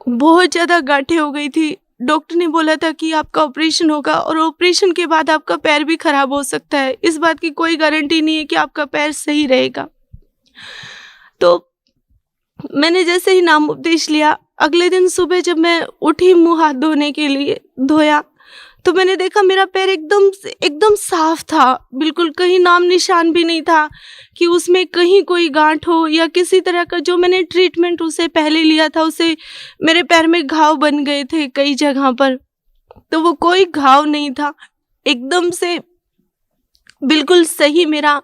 बहुत ज़्यादा गांठें हो गई थी। डॉक्टर ने बोला था कि आपका ऑपरेशन होगा और ऑपरेशन के बाद आपका पैर भी खराब हो सकता है। इस बात की कोई गारंटी नहीं है कि आपका पैर सही रहेगा। तो मैंने जैसे ही नाम उपदेश लिया, अगले दिन सुबह जब मैं उठी मुंह हाथ धोने के लिए धोया तो मैंने देखा मेरा पैर एकदम साफ था, बिल्कुल कहीं नाम निशान भी नहीं था कि उसमें कहीं कोई गांठ हो या किसी तरह का जो मैंने ट्रीटमेंट उसे पहले लिया था उसे मेरे पैर में घाव बन गए थे कई जगह पर, तो वो कोई घाव नहीं था, एकदम से बिल्कुल सही मेरा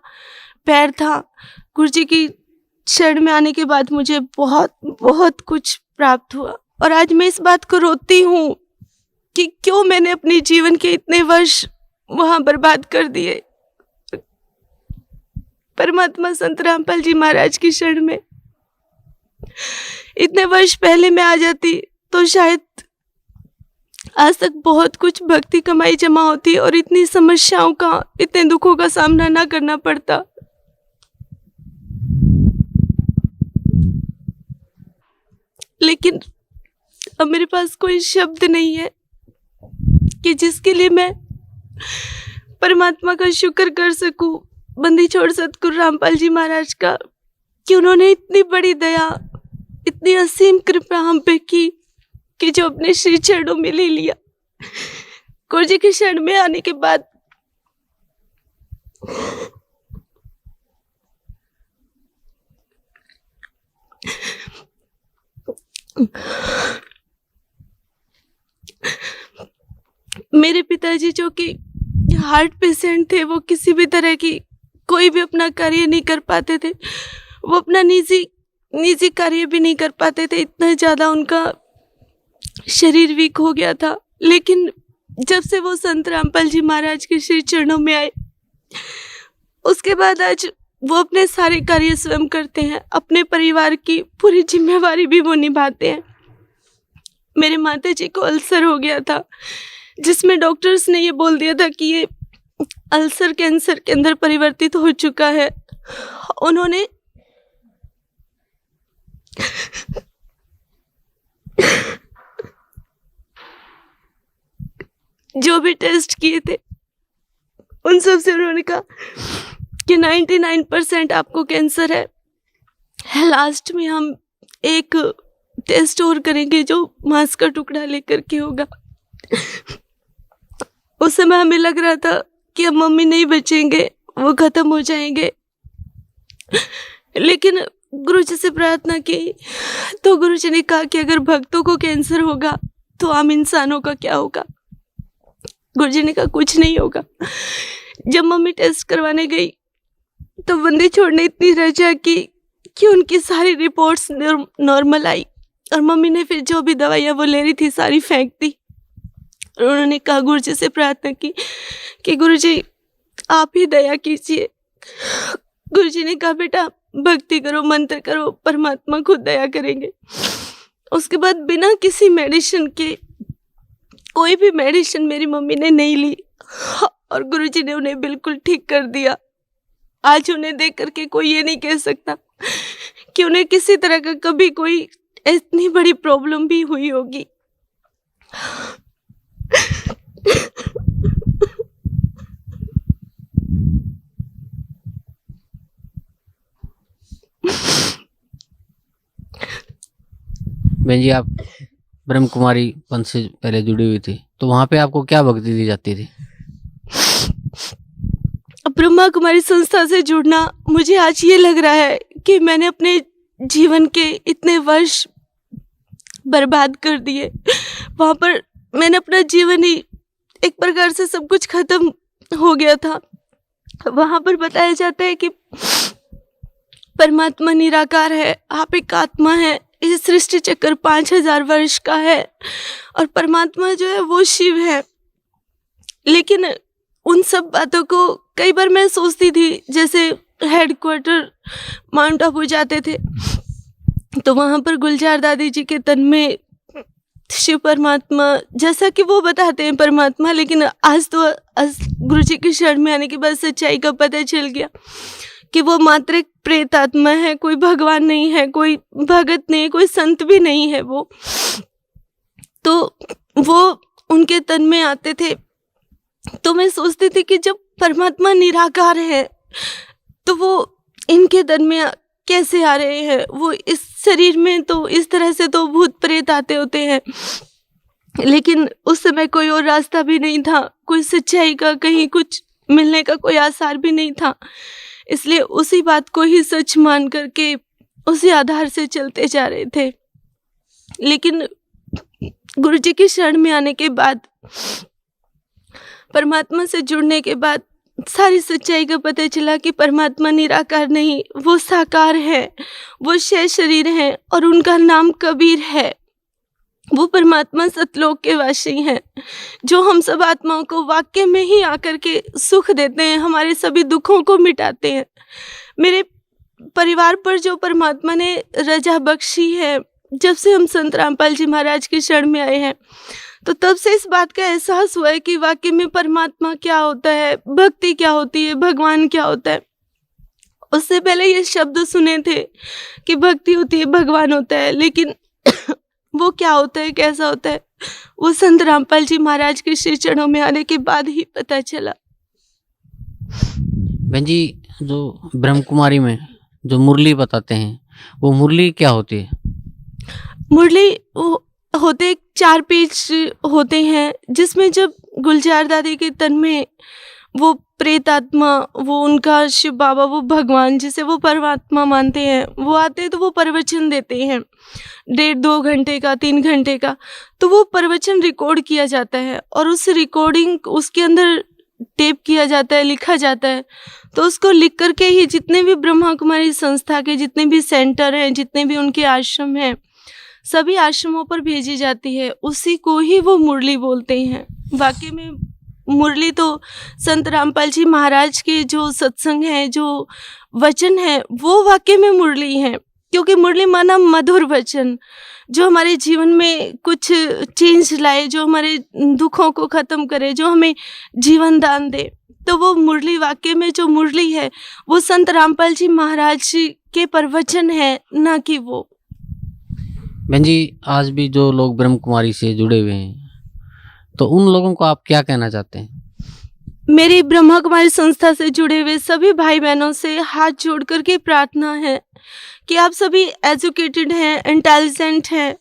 पैर था। गुरुजी की शरण में आने के बाद मुझे बहुत कुछ प्राप्त हुआ और आज मैं इस बात को रोती हूँ कि क्यों मैंने अपने जीवन के इतने वर्ष वहां बर्बाद कर दिए। परमात्मा संत रामपाल जी महाराज की शरण में इतने वर्ष पहले मैं आ जाती तो शायद आज तक बहुत कुछ भक्ति कमाई जमा होती और इतनी समस्याओं का, इतने दुखों का सामना ना करना पड़ता। लेकिन अब मेरे पास कोई शब्द नहीं है कि जिसके लिए मैं परमात्मा का शुक्र कर सकूं, बंदी छोड़ सतगुरु रामपाल जी महाराज का, कि उन्होंने इतनी बड़ी दया, इतनी असीम कृपा हम पे की कि जो अपने श्री चरणों में ले लिया। गुरु जी के शरण में आने के बाद मेरे पिताजी जो कि हार्ट पेशेंट थे, वो किसी भी तरह की कोई भी अपना कार्य नहीं कर पाते थे। वो अपना निजी कार्य भी नहीं कर पाते थे, इतना ज़्यादा उनका शरीर वीक हो गया था। लेकिन जब से वो संत रामपाल जी महाराज के श्री चरणों में आए, उसके बाद आज वो अपने सारे कार्य स्वयं करते हैं। अपने परिवार की पूरी जिम्मेवारी भी वो निभाते हैं। मेरे माता जी को अल्सर हो गया था, जिसमें डॉक्टर्स ने ये बोल दिया था कि ये अल्सर कैंसर के अंदर परिवर्तित हो चुका है। उन्होंने जो भी टेस्ट किए थे उन सब से उन्होंने कहा कि 99% आपको कैंसर है। लास्ट में हम एक टेस्ट और करेंगे जो मांस का टुकड़ा लेकर के होगा। उस समय हमें लग रहा था कि अब मम्मी नहीं बचेंगे, वो खत्म हो जाएंगे। लेकिन गुरु जी से प्रार्थना की तो गुरु जी ने कहा कि अगर भक्तों को कैंसर होगा तो आम इंसानों का क्या होगा। गुरु जी ने कहा कुछ नहीं होगा। जब मम्मी टेस्ट करवाने गई तो बंदी छोड़ ने इतनी रजा की कि उनकी सारी रिपोर्ट्स नॉर्मल आई, और मम्मी ने फिर जो भी दवाइयाँ वो ले रही थी सारी फेंक दी। और उन्होंने कहा, गुरु जी से प्रार्थना की कि गुरु जी आप ही दया कीजिए। गुरु जी ने कहा, बेटा भक्ति करो, मंत्र करो, परमात्मा खुद दया करेंगे। उसके बाद बिना किसी मेडिसिन के, कोई भी मेडिसिन मेरी मम्मी ने नहीं ली, और गुरु जी ने उन्हें बिल्कुल ठीक कर दिया। आज उन्हें देख करके कोई ये नहीं कह सकता कि उन्हें किसी तरह का कभी कोई इतनी बड़ी प्रॉब्लम भी हुई होगी। बहन जी, आप ब्रह्म कुमारी पंथ से पहले जुड़ी हुई थी, तो वहाँ पे आपको क्या भक्ति दी जाती थी? ब्रह्मा कुमारी संस्था से जुड़ना, मुझे आज ये लग रहा है कि मैंने अपने जीवन के इतने वर्ष बर्बाद कर दिए। वहाँ पर मैंने अपना जीवन ही एक प्रकार से सब कुछ खत्म हो गया था। वहाँ पर बताया जाता है कि परमात्मा निराकार है, आप एक आत्मा है। इस सृष्टि चक्र 5000 वर्ष का है और परमात्मा जो है वो शिव है। लेकिन उन सब बातों को कई बार मैं सोचती थी, जैसे हेडक्वार्टर माउंट आबू जाते थे तो वहाँ पर गुलजार दादी जी के तन में शिव परमात्मा, जैसा कि वो बताते हैं परमात्मा, लेकिन आज तो गुरु जी की शरण में आने के बाद सच्चाई का पता चल गया कि वो मात्र एक प्रेत आत्मा है, कोई भगवान नहीं है, कोई भगत नहीं है, कोई संत भी नहीं है। वो उनके तन में आते थे तो मैं सोचती थी कि जब परमात्मा निराकार है तो वो इनके तन में कैसे आ रहे हैं। वो इस शरीर में तो इस तरह से तो भूत प्रेत आते होते हैं, लेकिन उस समय कोई और रास्ता भी नहीं था, कोई सच्चाई का कहीं कुछ मिलने का कोई आसार भी नहीं था। इसलिए उसी बात को ही सच मान करके उसी आधार से चलते जा रहे थे। लेकिन गुरु जी की शरण में आने के बाद, परमात्मा से जुड़ने के बाद सारी सच्चाई का पता चला कि परमात्मा निराकार नहीं, वो साकार है, वो शय शरीर है और उनका नाम कबीर है। वो परमात्मा सतलोक के वासी हैं, जो हम सब आत्माओं को वाक्य में ही आकर के सुख देते हैं, हमारे सभी दुखों को मिटाते हैं। मेरे परिवार पर जो परमात्मा ने रजा बख्शी है, जब से हम संत रामपाल जी महाराज की शरण में आए हैं, तो तब से इस बात का एहसास हुआ है कि वाकई में परमात्मा क्या होता है, भक्ति क्या होती है, भगवान क्या होता है। उससे पहले ये शब्द सुने थे कि भक्ति होती है, भगवान होता है, लेकिन वो क्या होता है, कैसा होता है, वो संत रामपाल जी महाराज के श्री चरणों में आने के बाद ही पता चला। बहन जी, जो ब्रह्म कुमारी में जो मुरली बताते हैं, वो मुरली क्या होती है? मुरली वो होते 4 पेज होते हैं, जिसमें जब गुलजार दादी के तन में वो प्रेत आत्मा, वो उनका शिव बाबा, वो भगवान जिसे वो परमात्मा मानते हैं, वो आते हैं तो वो प्रवचन देते हैं 1.5-2 घंटे का, 3 घंटे का। तो वो प्रवचन रिकॉर्ड किया जाता है और उस रिकॉर्डिंग उसके अंदर टेप किया जाता है, लिखा जाता है। तो उसको लिख करके ही जितने भी ब्रह्मा कुमारी संस्था के जितने भी सेंटर हैं, जितने भी उनके आश्रम हैं, सभी आश्रमों पर भेजी जाती है। उसी को ही वो मुरली बोलते हैं। वाकई में मुरली तो संत रामपाल जी महाराज के जो सत्संग है, जो वचन है, वो वाकई में मुरली है। क्योंकि मुरली माना मधुर वचन, जो हमारे जीवन में कुछ चेंज लाए, जो हमारे दुखों को ख़त्म करे, जो हमें जीवन दान दे। तो वो मुरली, वाकई में जो मुरली है, वो संत रामपाल जी महाराज के प्रवचन है, ना कि वो। बहन जी, आज भी जो लोग ब्रह्म कुमारी से जुड़े हुए हैं, तो उन लोगों को आप क्या कहना चाहते हैं? मेरी ब्रह्मा कुमारी संस्था से जुड़े हुए सभी भाई बहनों से हाथ जोड़ करके प्रार्थना है कि आप सभी एजुकेटेड हैं, इंटेलिजेंट हैं,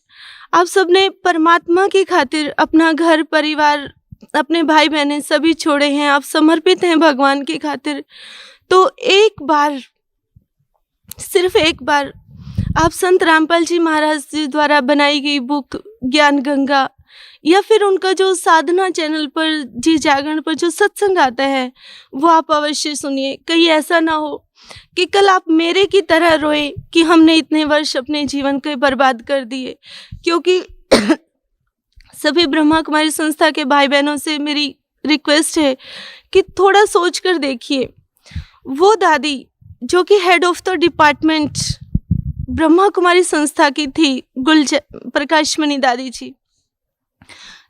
आप सबने परमात्मा की खातिर अपना घर परिवार, अपने भाई बहनें सभी छोड़े हैं, आप समर्पित हैं भगवान की खातिर। तो एक बार, सिर्फ एक बार आप संत रामपाल जी महाराज जी द्वारा बनाई गई बुक ज्ञान गंगा, या फिर उनका जो साधना चैनल पर जी जागरण पर जो सत्संग आता है, वो आप अवश्य सुनिए। कहीं ऐसा ना हो कि कल आप मेरे की तरह रोए कि हमने इतने वर्ष अपने जीवन के बर्बाद कर दिए। क्योंकि सभी ब्रह्मा कुमारी संस्था के भाई बहनों से मेरी रिक्वेस्ट है कि थोड़ा सोच कर देखिए, वो दादी जो कि head of the department Brahma Kumari संस्था की थी, प्रकाशमणि दादी जी,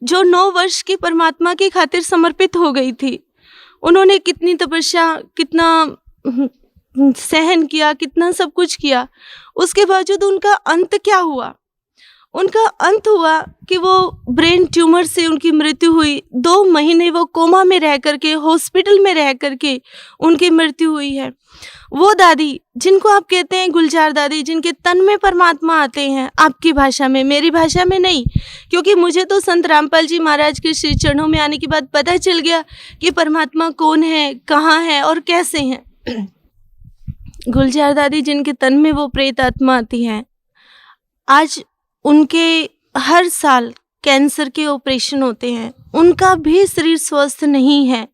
जो 9 वर्ष की परमात्मा की खातिर समर्पित हो गई थी। उन्होंने कितनी तपस्या, कितना सहन किया, कितना सब कुछ किया, उसके बावजूद उनका अंत क्या हुआ? उनका अंत हुआ कि वो ब्रेन ट्यूमर से उनकी मृत्यु हुई। 2 महीने वो कोमा में रह करके, हॉस्पिटल में रह करके उनकी मृत्यु हुई है। वो दादी जिनको आप कहते हैं गुलजार दादी, जिनके तन में परमात्मा आते हैं, आपकी भाषा में, मेरी भाषा में नहीं, क्योंकि मुझे तो संत रामपाल जी महाराज के श्री चरणों में आने के बाद पता चल गया कि परमात्मा कौन है, कहाँ है और कैसे हैं। गुलजार दादी जिनके तन में वो प्रेत आत्मा आती है, आज उनके हर साल कैंसर के ऑपरेशन होते हैं, उनका भी शरीर स्वस्थ नहीं है।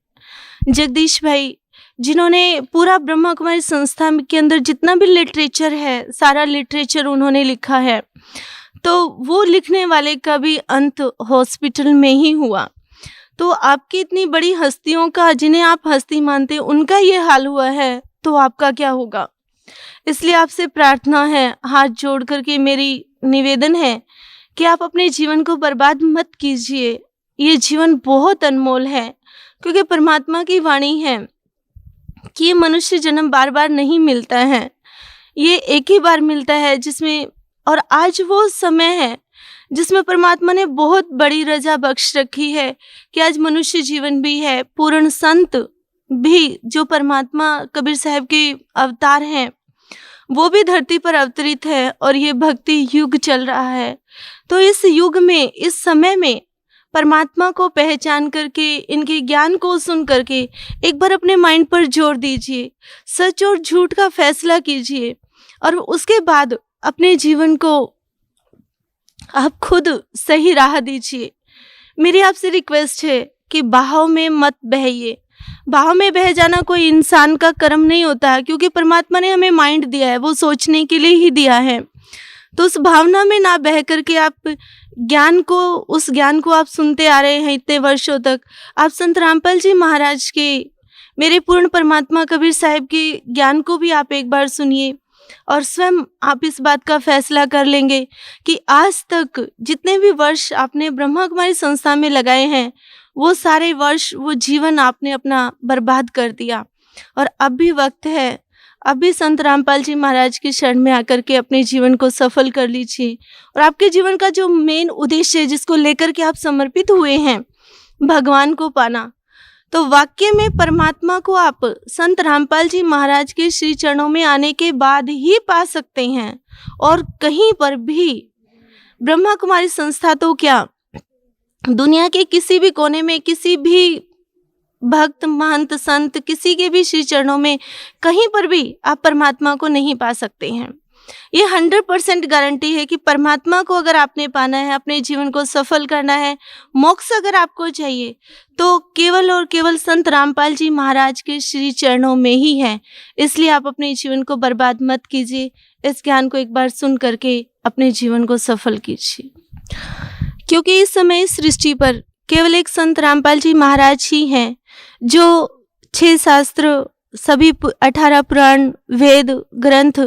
जगदीश भाई जिन्होंने पूरा ब्रह्मा कुमारी संस्था के अंदर जितना भी लिटरेचर है, सारा लिटरेचर उन्होंने लिखा है, तो वो लिखने वाले का भी अंत हॉस्पिटल में ही हुआ। तो आपकी इतनी बड़ी हस्तियों का, जिन्हें आप हस्ती मानते हैं, उनका ये हाल हुआ है, तो आपका क्या होगा? इसलिए आपसे प्रार्थना है, हाथ जोड़ करके मेरी निवेदन है कि आप अपने जीवन को बर्बाद मत कीजिए। ये जीवन बहुत अनमोल है, क्योंकि परमात्मा की वाणी है कि ये मनुष्य जन्म बार बार नहीं मिलता है, ये एक ही बार मिलता है, जिसमें, और आज वो समय है जिसमें परमात्मा ने बहुत बड़ी रजा बख्श रखी है कि आज मनुष्य जीवन भी है, पूर्ण संत भी जो परमात्मा कबीर साहब के अवतार हैं, वो भी धरती पर अवतरित है, और ये भक्ति युग चल रहा है। तो इस युग में, इस समय में परमात्मा को पहचान करके, इनके ज्ञान को सुन करके एक बार अपने माइंड पर जोर दीजिए, सच और झूठ का फैसला कीजिए, और उसके बाद अपने जीवन को आप खुद सही राह दीजिए। मेरी आपसे रिक्वेस्ट है कि बहाव में मत बहिए। बहाव में बह जाना कोई इंसान का कर्म नहीं होता है, क्योंकि परमात्मा ने हमें माइंड दिया है, वो सोचने के लिए ही दिया है। तो उस भावना में ना बह करके आप ज्ञान को, उस ज्ञान को आप सुनते आ रहे हैं इतने वर्षों तक। आप संत रामपाल जी महाराज के, मेरे पूर्ण परमात्मा कबीर साहब के ज्ञान को भी आप एक बार सुनिए। और स्वयं आप इस बात का फैसला कर लेंगे कि आज तक जितने भी वर्ष आपने ब्रह्मा कुमारी संस्था में लगाए हैं, वो सारे वर्ष, वो जीवन आपने अपना बर्बाद कर दिया। और अब भी वक्त है, अभी संत रामपाल जी महाराज की शरण में आकर के अपने जीवन को सफल कर लीजिए। और आपके जीवन का जो मेन उद्देश्य है, जिसको लेकर के आप समर्पित हुए हैं, भगवान को पाना, तो वाकई में परमात्मा को आप संत रामपाल जी महाराज के श्री चरणों में आने के बाद ही पा सकते हैं। और कहीं पर भी ब्रह्मा कुमारी संस्था तो क्या, दुनिया के किसी भी कोने में किसी भी भक्त, महंत, संत, किसी के भी श्री चरणों में कहीं पर भी आप परमात्मा को नहीं पा सकते हैं। ये 100% गारंटी है कि परमात्मा को अगर आपने पाना है, अपने जीवन को सफल करना है, मोक्ष अगर आपको चाहिए, तो केवल और केवल संत रामपाल जी महाराज के श्री चरणों में ही है। इसलिए आप अपने जीवन को बर्बाद मत कीजिए। इस ज्ञान को एक बार सुन करके अपने जीवन को सफल कीजिए, क्योंकि इस समय सृष्टि पर केवल एक संत रामपाल जी महाराज ही हैं जो 6 शास्त्र, सभी 18 पुराण, वेद ग्रंथ,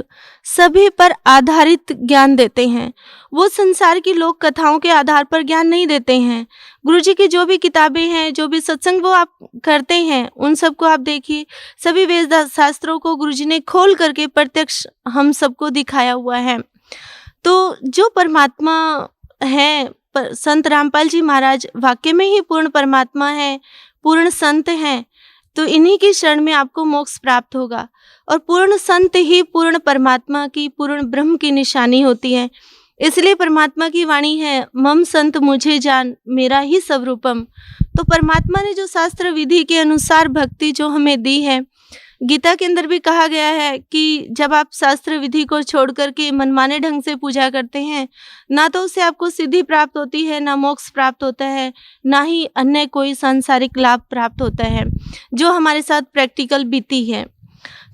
सभी पर आधारित ज्ञान देते हैं। वो संसार की लोक कथाओं के आधार पर ज्ञान नहीं देते हैं। गुरुजी की जो भी किताबें हैं, जो भी सत्संग वो आप करते हैं, उन सबको आप देखिए, सभी वेद शास्त्रों को गुरुजी ने खोल करके प्रत्यक्ष हम सबको दिखाया हुआ है। तो जो परमात्मा है, संत रामपाल जी महाराज वाकई में ही पूर्ण परमात्मा है, पूर्ण संत हैं। तो इन्हीं की शरण में आपको मोक्ष प्राप्त होगा। और पूर्ण संत ही पूर्ण परमात्मा की, पूर्ण ब्रह्म की निशानी होती है। इसलिए परमात्मा की वाणी है, मम संत मुझे जान, मेरा ही स्वरूपम। तो परमात्मा ने जो शास्त्र विधि के अनुसार भक्ति जो हमें दी है, गीता के अंदर भी कहा गया है कि जब आप शास्त्र विधि को छोड़ करके मनमाने ढंग से पूजा करते हैं, ना तो उससे आपको सिद्धि प्राप्त होती है, ना मोक्ष प्राप्त होता है, ना ही अन्य कोई सांसारिक लाभ प्राप्त होता है, जो हमारे साथ प्रैक्टिकल बीती है।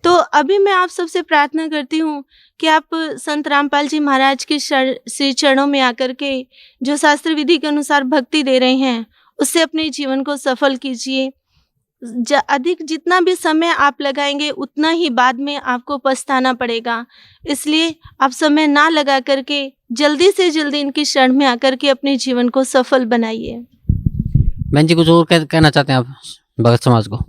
तो अभी मैं आप सबसे प्रार्थना करती हूँ कि आप संत रामपाल जी महाराज के श्री चरणों में आकर के जो शास्त्र विधि के अनुसार भक्ति दे रहे हैं, उससे अपने जीवन को सफल कीजिए। अधिक जितना भी समय आप लगाएंगे, उतना ही बाद में आपको पछताना पड़ेगा। इसलिए आप समय ना लगा करके जल्दी से जल्दी इनकी शरण में आकर के अपने जीवन को सफल बनाइए। बहन जी, कुछ और कहना चाहते हैं आप भगत समाज को?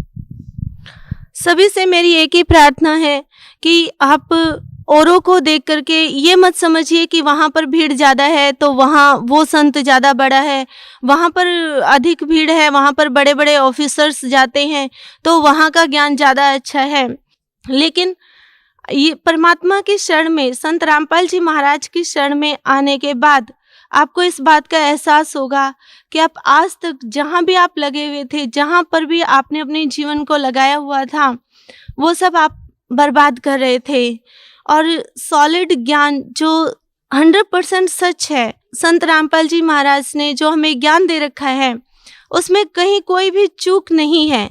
सभी से मेरी एक ही प्रार्थना है कि आप औरों को देख करके ये मत समझिए कि वहाँ पर भीड़ ज़्यादा है तो वहाँ वो संत ज़्यादा बड़ा है, वहाँ पर अधिक भीड़ है, वहाँ पर बड़े बड़े ऑफिसर्स जाते हैं तो वहाँ का ज्ञान ज़्यादा अच्छा है। लेकिन ये परमात्मा की शरण में, संत रामपाल जी महाराज की शरण में आने के बाद आपको इस बात का एहसास होगा कि आप आज तक जहाँ भी आप लगे हुए थे, जहाँ पर भी आपने अपने जीवन को लगाया हुआ था, वो सब आप बर्बाद कर रहे थे। और सॉलिड ज्ञान जो 100% सच है, संत रामपाल जी महाराज ने जो हमें ज्ञान दे रखा है, उसमें कहीं कोई भी चूक नहीं है,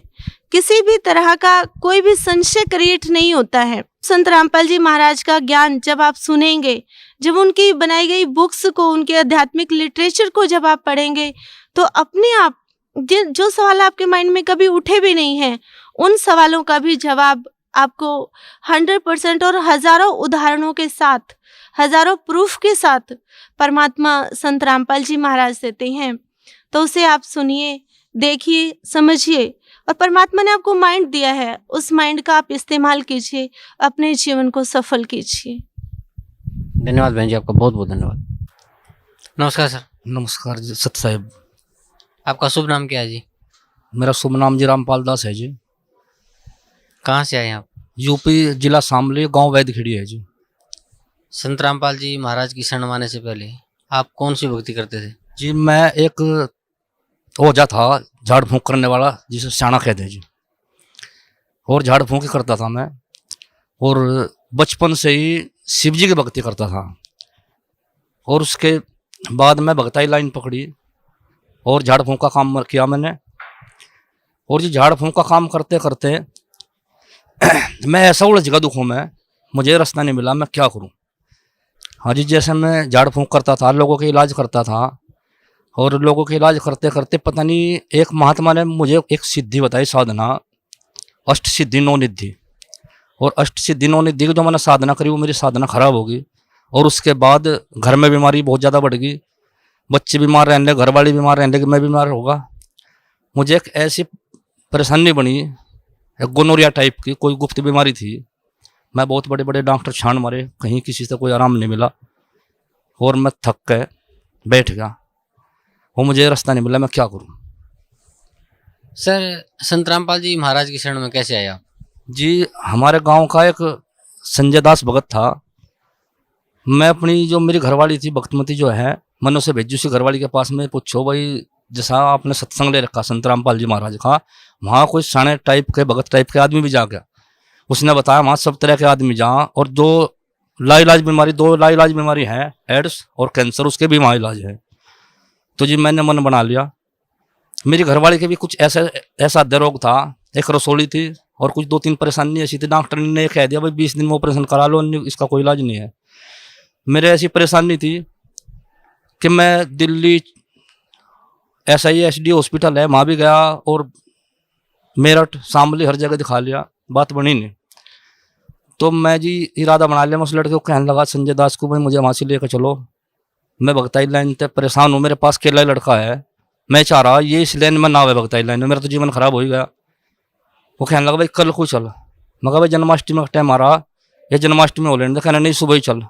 किसी भी तरह का कोई भी संशय क्रिएट नहीं होता है। संत रामपाल जी महाराज का ज्ञान जब आप सुनेंगे, जब उनकी बनाई गई बुक्स को, उनके आध्यात्मिक लिटरेचर को जब आप पढ़ेंगे, तो अपने आप जो सवाल आपके माइंड में कभी उठे भी नहीं हैं, उन सवालों का भी जवाब आपको 100% और हजारों उदाहरणों के साथ, हजारों प्रूफ के साथ परमात्मा संत रामपाल जी महाराज देते हैं। तो उसे आप सुनिए, देखिए, समझिए, और परमात्मा ने आपको माइंड दिया है, उस माइंड का आप इस्तेमाल कीजिए, अपने जीवन को सफल कीजिए। धन्यवाद बहन जी, आपका बहुत बहुत धन्यवाद। नमस्कार सर। नमस्कार जी, सत साहिब। आपका शुभ नाम क्या है जी? मेरा शुभ नाम जी रामपाल दास है जी। कहाँ से आए आप? यूपी जिला शामली, गांव वैदखेड़ी है जी। संत रामपाल जी महाराज की शरण आने से पहले आप कौन सी भक्ति करते थे? जी मैं एक ओझा था, झाड़ फूंक करने वाला, जिसे स्याणा कहते हैं जी, और झाड़ फूंक करता था मैं। और बचपन से ही शिव जी की भक्ति करता था। और उसके बाद मैं भक्ताई लाइन पकड़ी और झाड़ फूंक का काम किया मैंने। और जी झाड़ फूंक का काम करते करते मैं ऐसा उलझ गया दुखों में, मुझे रास्ता नहीं मिला, मैं क्या करूं। हाँ जी, जैसे मैं झाड़ फूंक करता था, लोगों के इलाज करता था, और लोगों के इलाज करते करते पता नहीं एक महात्मा ने मुझे एक सिद्धि बताई, साधना, अष्ट सिद्धि 9 निधि। और अष्ट सिद्धि इन्होंने दी, जो मैंने साधना करी वो मेरी साधना खराब होगी। और उसके बाद घर में बीमारी बहुत ज़्यादा बढ़ गई, बच्चे बीमार रहने लगे, घर वाले बीमार रहने लगे, मैं बीमार होगा। मुझे एक ऐसी परेशानी बनी, एक गोनोरिया टाइप की कोई गुप्त बीमारी थी। मैं बहुत बड़े बड़े डॉक्टर छान मारे, कहीं किसी से कोई आराम नहीं मिला और मैं थक के बैठ गया। वो मुझे रास्ता नहीं मिला, मैं क्या करूं। सर, संत रामपाल जी महाराज की शरण में कैसे आए आप? जी, हमारे गांव का एक संजय दास भगत था। मैं अपनी जो मेरी घरवाली थी भक्तमती जो है, मैंने उसे भेजी उसी घरवाली के पास में, पूछो भाई जैसा आपने सत्संग ले रखा संत रामपाल जी महाराज का, वहाँ कोई साने टाइप के भगत टाइप के आदमी भी जा गया। उसने बताया वहाँ सब तरह के आदमी जहाँ, और जो लाइलाज बीमारी, 2 लाइलाज बीमारी है, एड्स और कैंसर, उसके भी वहाँ इलाज है। तो जी मैंने मन बना लिया। मेरी घरवाली के भी कुछ ऐसा रोग था, एक रसोली थी और कुछ 2-3 परेशानी ऐसी थी। डॉक्टर ने कह दिया भाई 20 दिन में ऑपरेशन करा लो, इसका कोई इलाज नहीं है। मेरे ऐसी परेशानी थी कि मैं दिल्ली SISD हॉस्पिटल है वहाँ भी गया और मेरठ, शामली, हर जगह दिखा लिया, बात बनी नहीं। तो मैं जी इरादा बना लिया, मैं उस लड़के को कहने लगा संजय दास को, भाई मुझे वहाँ से लेकर चलो, मैं भगताई लाइन से परेशान हूँ, मेरे पास अकेला लड़का है, मैं चाह रहा ये इस लाइन में ना आवे भगताई लाइन में, मेरा तो जीवन खराब हो ही गया। वो कहने लगा भाई कल को चल। मैं कहा भाई जन्माष्टमी का टाइम आ रहा, या जन्माष्टमी हो लेने। कहना नहीं सुबह ही चल।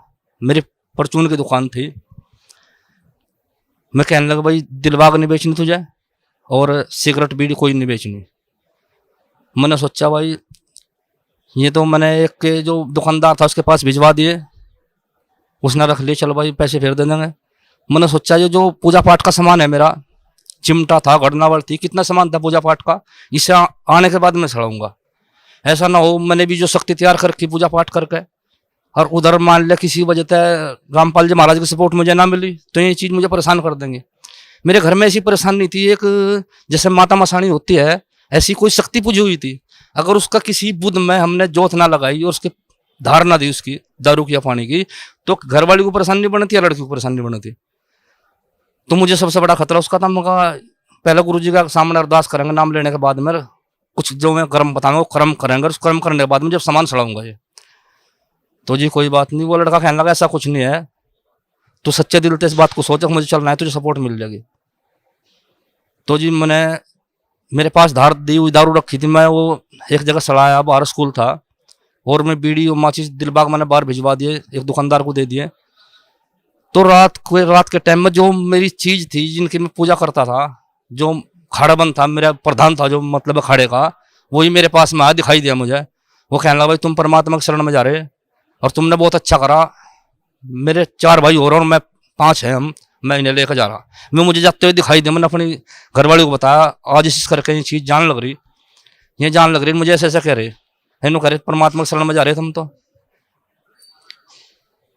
मेरी परचून की दुकान थी। मैं कहने लगा भाई दिलबाग नहीं बेचनी तुझे और सिगरेट बीड़ी कोई नहीं बेचनी। मैंने सोचा भाई ये तो मैंने एक जो दुकानदार था उसके पास भिजवा दिए, उसने रख लिए, चलो भाई पैसे फिर दे देंगे। मैंने सोचा ये जो पूजा पाठ का सामान है मेरा, चिमटा था, घड़नावल थी, कितना सामान था पूजा पाठ का, इसे आने के बाद मैं सड़ाऊंगा। ऐसा ना हो मैंने भी जो शक्ति तैयार करके पूजा पाठ करके, और उधर मान लिया किसी वजह से रामपाल जी महाराज की सपोर्ट मुझे ना मिली तो ये चीज़ मुझे परेशान कर देंगे। मेरे घर में ऐसी परेशानी थी, एक जैसे माता मसाणी होती है ऐसी कोई शक्ति पूजी हुई थी। अगर उसका किसी बुध में हमने जोत ना लगाई और उसकी धार ना दी उसकी दारू की या पानी की, तो घर वाली को परेशानी बनती है, लड़की को परेशानी बनती। तो मुझे सबसे बड़ा खतरा उसका था। मैं कहा पहले गुरु जी का सामने अरदास करेंगे, नाम लेने के बाद में कुछ जो मैं कर्म बताऊंगा वो कर्म करेंगे, उस कर्म करने के बाद में जब सामान सड़ाऊंगा ये। तो जी कोई बात नहीं। वो लड़का कहने लगा ऐसा कुछ नहीं है, तो सच्चे दिल से इस बात को सोचा मुझे चलना है, तुझे सपोर्ट मिल जाएगी। तो जी मैंने मेरे पास धार दी हुई दारू रखी थी, मैं वो एक जगह सड़ाया, बाहर स्कूल था, और मैं बीड़ी और माचिस दिलबाग मैंने बाहर भिजवा दिए, एक दुकानदार को दे दिए। तो रात के टाइम में जो मेरी चीज थी जिनकी मैं पूजा करता था, जो खाड़ाबंद था, मेरा प्रधान था जो मतलब खाड़े का, वही मेरे पास में आया, दिखाई दिया मुझे। वो कहने लगा भाई तुम परमात्मा के शरण में जा रहे और तुमने बहुत अच्छा करा। मेरे 4 भाई हो रहे और मैं 5 हैं हम, मैं इन्हें लेकर जा रहा। मैं मुझे जाते हुए दिखाई दिया, मैंने अपनी घरवाली को बताया आज इस करके ये चीज़ जान लग रही, ये जान लग रही, मुझे ऐसे ऐसा कह रहे, इन्हों कह रहे परमात्मा के शरण में जा रहे तुम तो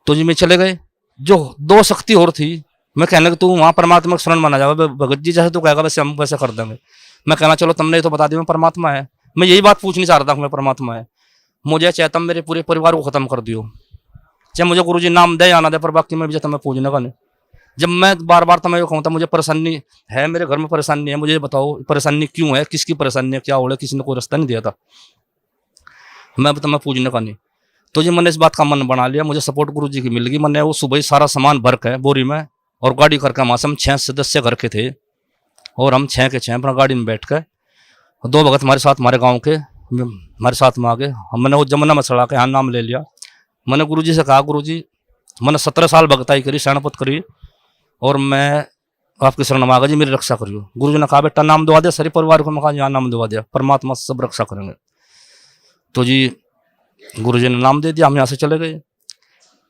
जी मैं चले गए। जो 2 शक्ति और थी, मैं कहने कि तू वहाँ परमात्मा के शरण माना जाएगा, भगत जी जैसे तू कहेगा वैसे हम वैसे कर देंगे। मैं कहना चलो तुमने तो बता दिया मैं परमात्मा है। मैं यही बात पूछनी चाह रहा था, मैं परमात्मा है, मुझे चाहे तुम मेरे पूरे परिवार को खत्म कर दियो, चाहे मुझे गुरुजी नाम दे या ना दे, पर बाकी मैं भी तुम्हें पूजने का नहीं। जब मैं बार बार तुम्हें ये कहूँ मुझे परेशानी है, मेरे घर में परेशानी है, मुझे बताओ परेशानी क्यों है, किसकी परेशानी है, क्या हो रहा है, किसी ने कोई रास्ता नहीं दिया था, मैं तुम्हें पूजने का नहीं। तो जी मैंने इस बात का मन बना लिया, मुझे सपोर्ट गुरुजी की मिल गई। मैंने वो सुबह ही सारा सामान भर के बोरी में और गाड़ी करके वहाँ से हम 6 सदस्य घर के थे, और हम 6 के 6 अपना गाड़ी में बैठ के 2 भगत हमारे साथ, हमारे गाँव के हमारे साथ में आ गए। हमने वो जमुना में चढ़ा के यहाँ नाम ले लिया। मैंने गुरुजी से कहा गुरुजी मैंने 17 साल भगताई करी, शरणपत करी, और मैं आपकी शरण में आ गया जी, मेरी रक्षा करियो। गुरुजी ने कहा बेटा नाम दवा दिया सारे परिवार को। मैं कहा यहाँ नाम दवा दिया, परमात्मा सब रक्षा करेंगे। तो जी गुरुजी ने नाम दे दिया, हम यहाँ से चले गए।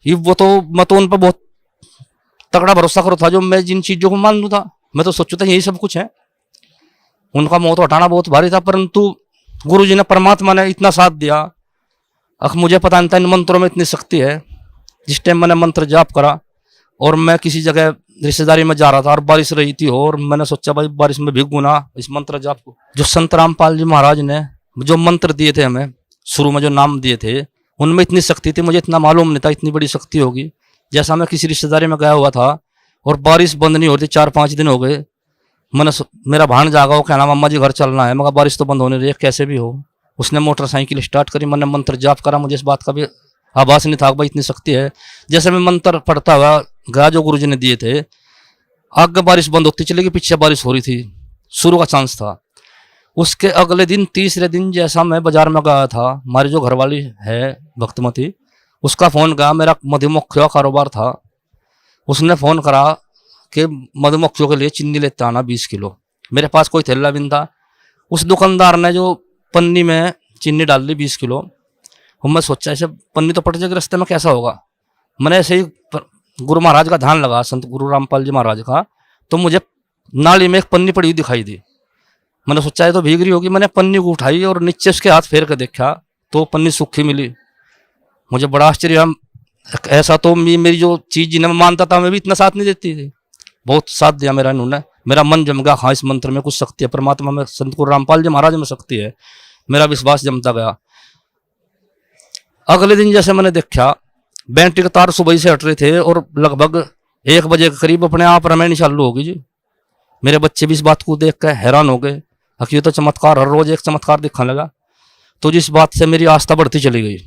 ये मैं तो उन पर बहुत तगड़ा भरोसा करो था, जो मैं जिन चीज़ों को मान लूँ था, मैं तो सोचू था यही सब कुछ है। उनका मोह तो हटाना बहुत भारी था, परंतु गुरुजी ने, परमात्मा ने इतना साथ दिया। अब मुझे पता नहीं था इन मंत्रों में इतनी शक्ति है। जिस टाइम मैंने मंत्र जाप करा और मैं किसी जगह रिश्तेदारी में जा रहा था और बारिश रही थी, और मैंने सोचा भाई बारिश में भीगू ना, इस मंत्र जाप को। जो संत रामपाल जी महाराज ने जो मंत्र दिए थे हमें, शुरू में जो नाम दिए थे, उनमें इतनी शक्ति थी, मुझे इतना मालूम नहीं था इतनी बड़ी शक्ति होगी। जैसा मैं किसी रिश्तेदारी में गया हुआ था और बारिश बंद नहीं हो रही, 4-5 दिन हो गए। मेरा भाण जागा, वो कहना मम्मा जी घर चलना है। मगर बारिश तो बंद होने रही है, कैसे भी हो। उसने मोटरसाइकिल स्टार्ट करी, मैंने मंत्र जाप करा, मुझे इस बात का भी आभास नहीं था भाई इतनी शक्ति है। जैसे मैं मंत्र पढ़ता हुआ गया जो गुरुजी ने दिए थे, आगे बारिश बंद होती चली गई, पीछे बारिश हो रही थी, शुरू का चांस था। उसके अगले दिन तीसरे दिन जैसा मैं बाजार में गया था, हमारी जो घरवाली है भक्तमती, उसका फ़ोन गया, मेरा मधुमक्खियों का कारोबार था, उसने फ़ोन करा कि मधुमक्खियों के लिए चीनी लेते आना 20 किलो। मेरे पास कोई थैला भी नहीं था। उस दुकानदार ने जो पन्नी में चीनी डाल ली 20 किलो, और मैं सोचा ऐसे पन्नी तो पट जाएगी रास्ते में, कैसा होगा। मैंने ऐसे ही गुरु महाराज का ध्यान लगा, संत गुरु रामपाल जी महाराज का, तो मुझे नाली में एक पन्नी पड़ी हुई दिखाई दी। मैंने सोचा है तो भीग रही होगी, मैंने पन्नी को उठाई और नीचे उसके हाथ फेर कर देखा तो पन्नी सूखी मिली। मुझे बड़ा आश्चर्य हुआ, ऐसा तो मेरी जो चीज़ जिन्हें मैं मानता था मैं भी इतना साथ नहीं देती थी। बहुत साथ दिया मेरा इन्होंने, मेरा मन जम गया, हाँ इस मंत्र में कुछ शक्ति है, परमात्मा में, संत गुरु रामपाल जी महाराज में शक्ति है। मेरा विश्वास जमता गया। अगले दिन जैसे मैंने देखा, बैटरी के तार सुबह से हट रहे थे और लगभग 1 बजे के करीब अपने आप रामायण चालू होगी जी। मेरे बच्चे भी इस बात को देख कर हैरान हो गए, ये तो चमत्कार, हर रोज एक चमत्कार दिखने लगा। तो जिस बात से मेरी आस्था बढ़ती चली गई।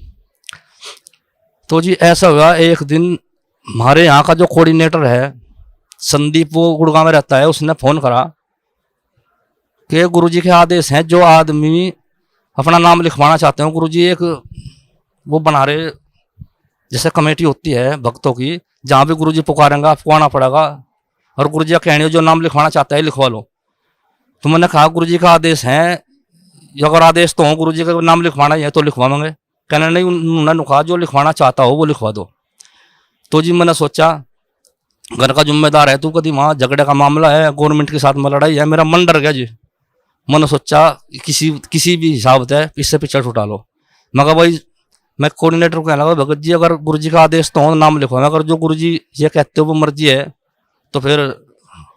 तो जी ऐसा हुआ, एक दिन हमारे यहाँ का जो कोऑर्डिनेटर है संदीप, वो गुड़गांव में रहता है, उसने फ़ोन करा कि गुरुजी के आदेश हैं, जो आदमी अपना नाम लिखवाना चाहते हो, गुरुजी एक वो बना रहे, जैसे कमेटी होती है भक्तों की, जहाँ भी गुरुजी पुकारेंगे आपको आना पड़ेगा, और गुरुजी का कहने जो नाम लिखवाना चाहता है लिखवा लो। तो मैंने कहा गुरुजी का आदेश है, अगर आदेश तो हो गुरुजी का नाम लिखवाना है तो लिखवाएंगे। कहना नहीं, उन्होंने कहा जो लिखवाना चाहता हो वो लिखवा दो। तो जी मैंने सोचा घर का जिम्मेदार है तू, कभी वहाँ झगड़े का मामला है, गवर्नमेंट के साथ में लड़ाई है, मेरा मन डर गया जी। मैंने सोचा किसी भी हिसाब से इससे पिछड़ छुटा लो। मगर भाई मैं कोऑर्डिनेटर को कहने लगा, भगत जी अगर गुरुजी का आदेश तो हो नाम लिखवाना, अगर जो गुरुजी ये कहते हो वो मर्जी है तो फिर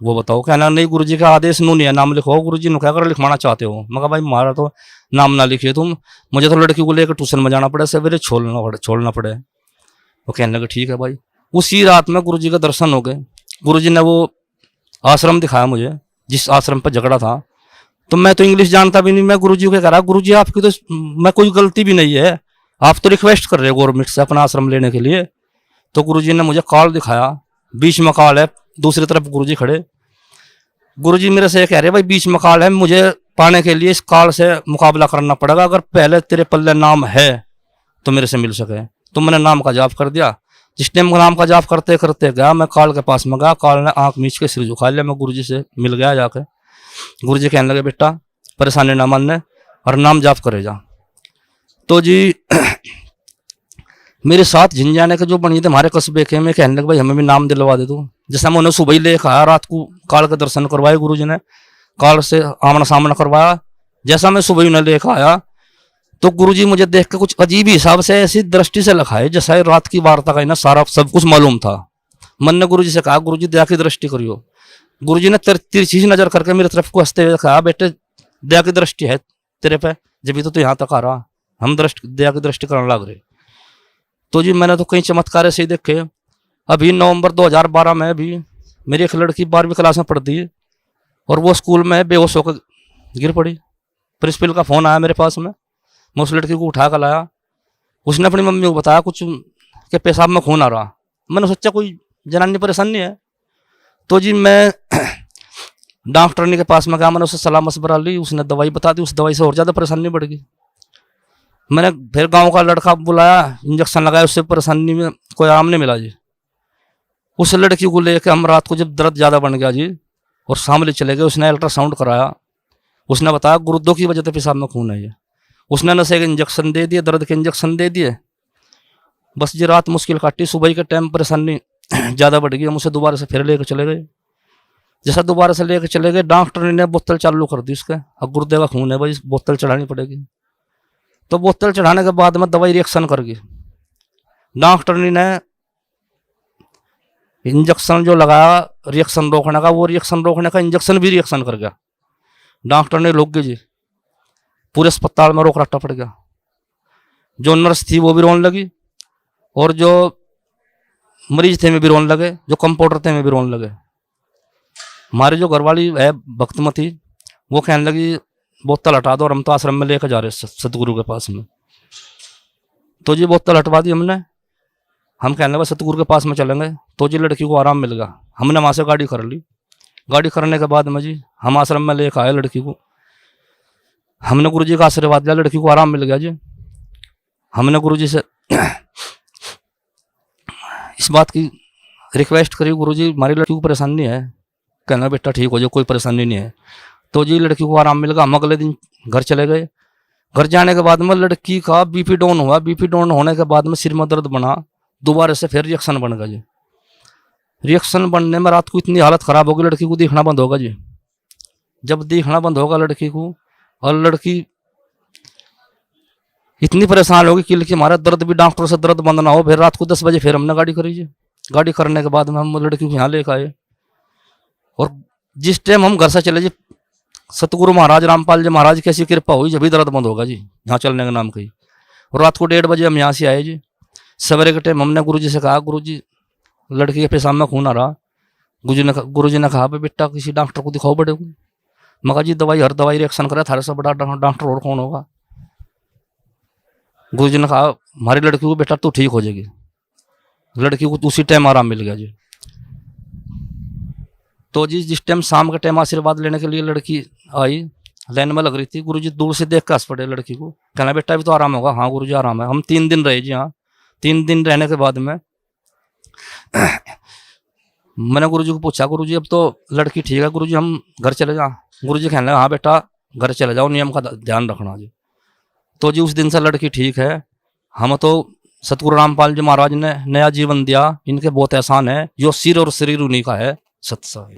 वो बताओ। कहना नहीं गुरुजी का आदेश नहीं है, नाम लिखवाओ, गुरुजी ने क्या अगर लिखवाना चाहते हो। मगर भाई हमारा तो नाम ना लिखिए तुम, मुझे तो लड़की को लेकर ट्यूशन में जाना पड़े, सवेरे छोड़ना पड़े। वो कहने लगे ठीक है भाई। उसी रात में गुरुजी का दर्शन हो गए। गुरुजी ने वो आश्रम दिखाया मुझे जिस आश्रम पर झगड़ा था। तो मैं तो इंग्लिश जानता भी नहीं, मैं गुरुजी को कह रहा गुरुजी आपकी तो मैं कोई गलती भी नहीं है, आप तो रिक्वेस्ट कर रहे हो गवर्नमेंट से अपना आश्रम लेने के लिए। तो गुरुजी ने मुझे कॉल दिखाया, बीच में कॉल है, दूसरी तरफ गुरुजी खड़े। गुरुजी मेरे से कह रहे भाई बीच में कॉल है, मुझे पाने के लिए इस कॉल से मुकाबला करना पड़ेगा, अगर पहले तेरे पल्ले नाम है तो मेरे से मिल सके। तो मैंने नाम का जाप कर दिया। जिस टाइम नाम का जाप करते करते गया, मैं कॉल के पास में गया, कॉल ने आंख मीच के सिर झुका लिया। मैं गुरुजी से मिल गया जाके। गुरुजी कहने लगे बेटा परेशानी ना मानने और नाम जाप करे जा। तो जी मेरे साथ झिंझाने के जो बनी थे हमारे कस्बे के, मैं कहने लगे भाई हमें भी नाम दिलवा दे तू। जैसा मैं उन्हें सुबह ही लेकर आया, रात को काल के दर्शन करवाए गुरुजी ने, काल से आमना सामना करवाया। जैसा मैं सुबह ही उन्हें लेकर आया तो गुरुजी मुझे देख के कुछ अजीब हिसाब से ऐसी दृष्टि से लखाए जैसा रात की वार्ता का ना सारा सब कुछ मालूम था। मन ने गुरुजी से कहा गुरुजी दया की दृष्टि करियो। गुरुजी ने तिरछी नजर करके मेरी तरफ को हंसते हुए कहा बेटे दया की दृष्टि है तेरे पे, जब तो यहाँ तक आ रहा, हम दया की दृष्टि करने लग रहे। तो जी मैंने तो कई चमत्कार ऐसे ही देखे। अभी नवंबर 2012 में भी मेरी एक लड़की 12वीं क्लास में पढ़ती है और वो स्कूल में बेहोश होकर गिर पड़ी। प्रिंसिपल का फ़ोन आया मेरे पास में, मैं उस लड़की को उठा कर लाया। उसने अपनी मम्मी को बताया कुछ कि पेशाब में खून आ रहा। मैंने सोचा कोई जनानी परेशानी है। तो जी मैं डॉक्टरनी के पास में गया, मैंने उससे सलाह मशवरा ली, उसने दवाई बता दी। उस दवाई से और ज़्यादा परेशानी बढ़ गई। मैंने फिर गांव का लड़का बुलाया, इंजेक्शन लगाया, उससे परेशानी में कोई आराम नहीं मिला जी। उस लड़की को लेकर हम रात को जब दर्द ज़्यादा बन गया जी और सामने चले गए, उसने अल्ट्रासाउंड कराया। उसने बताया गुर्दों की वजह से पेशाब में खून है। उसने नशे के इंजेक्शन दे दिए, दर्द के इंजेक्शन दे दिए। बस जी रात मुश्किल काटी। सुबह के टाइम परेशानी ज़्यादा बढ़ गई। हम उसे दोबारा से फिर लेकर चले गए। जैसा दोबारा से लेकर चले गए, डॉक्टर ने बोतल चालू कर दी उसके, अब गुर्दे का खून है भाई बोतल चढ़ानी पड़ेगी। तो बोतल चढ़ाने के बाद में दवाई रिएक्शन कर गई। डॉक्टर ने इंजेक्शन जो लगाया रिएक्शन रोकने का, वो रिएक्शन रोकने का इंजेक्शन भी रिएक्शन कर गया। डॉक्टर ने रोक गई जी, पूरे अस्पताल में रोक रट्टा पड़ गया। जो नर्स थी वो भी रोने लगी और जो मरीज थे में भी रोने लगे, जो कंपाउंडर थे में भी रोने लगे। हमारी जो घरवाली है भक्तमती, वो कहने लगी बोतल हटा दो और हम तो आश्रम में लेकर जा रहे सतगुरु के पास में। तो जी बोतल हटवा दी हमने, हम कहने लगे सतगुरु के पास में चलेंगे। तो जी लड़की को आराम मिल गया, हमने वहाँ से गाड़ी कर ली। गाड़ी करने के बाद में जी हम आश्रम में लेकर आए लड़की को, हमने गुरु जी का आशीर्वाद दिया, लड़की को आराम मिल गया जी। हमने गुरु जी से इस बात की रिक्वेस्ट करी, गुरु जी हमारी लड़की को परेशानी है। कहना बेटा ठीक हो जाए, कोई परेशानी नहीं है। तो जी लड़की को आराम मिल गया। हम अगले दिन घर चले गए। घर जाने के बाद में लड़की का बीपी डाउन हुआ। बीपी डाउन होने के बाद में सिर में दर्द बना, दोबारा से फिर रिएक्शन बन गया जी। रिएक्शन बनने में रात को इतनी हालत खराब होगी, लड़की को दिखना बंद होगा जी। जब दिखना बंद होगा लड़की को, और लड़की इतनी परेशान होगी कि हमारा दर्द भी डॉक्टर से दर्द बंद ना हो। फिर रात को 10 बजे फिर हमने गाड़ी करी जी। गाड़ी करने के बाद में हम लड़की को यहाँ लेकर आए, और जिस टाइम हम घर से चले जी, सतगुरु महाराज रामपाल जी महाराज की ऐसी कृपा हुई, जब भी दर्द बंद होगा जी यहाँ चलने के नाम की। और रात को 1:30 बजे हम यहाँ से आए जी। सवेरे के टाइम हमने गुरु जी से कहा, गुरु जी लड़की के पेशाब में खून आ रहा। गुरु जी ने कहा बेटा किसी डॉक्टर को दिखाओ बड़े को। मैं कहा जी दवाई हर दवाई रिएक्शन करे, थारे से बड़ा डॉक्टर और कौन होगा। गुरु जी ने कहा हमारी लड़की को बेटा तू ठीक हो जाएगी। लड़की को उसी टाइम आराम मिल गया जी। तो जी जिस टाइम शाम के टाइम आशीर्वाद लेने के लिए लड़की आई, लाइन में लग रही थी, गुरु जी दूर से देख कर हंस पड़े लड़की को। कहना बेटा अभी तो आराम होगा। हाँ गुरु जी आराम है। हम 3 दिन रहे जी हाँ। 3 दिन रहने के बाद में मैंने गुरु जी को पूछा, गुरु जी अब तो लड़की ठीक है, गुरु जी हम घर चले जाओ। गुरु जी कहने लगे हाँ बेटा घर चले जाओ, नियम का ध्यान रखना जी। तो जी उस दिन से लड़की ठीक है। हम तो सतगुरु रामपाल जी महाराज ने नया जीवन दिया, इनके बहुत एहसान है। जो सिर और शरीर उन्हीं का है। सत्संग।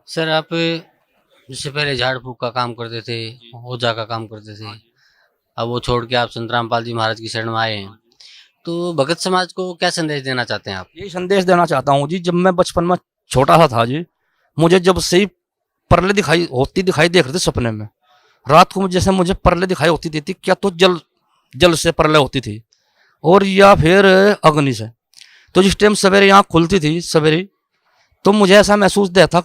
सर आप जिससे पहले झाड़ फूक का काम करते थे, ओझा का काम करते थे, अब वो छोड़ के आप संत रामपाल जी महाराज की शरण में आए हैं, तो भगत समाज को क्या संदेश देना चाहते हैं आप? यही संदेश देना चाहता हूँ जी। जब मैं बचपन में छोटा सा था जी, मुझे जब से ही परले दिखाई देख रहे थे सपने में। रात को जैसे मुझे परले दिखाई होती थी, क्या तो जल से परले होती थी, और या फिर अग्नि से। तो जिस टाइम सवेरे आँख खुलती थी सवेरे, तो मुझे ऐसा महसूस देता था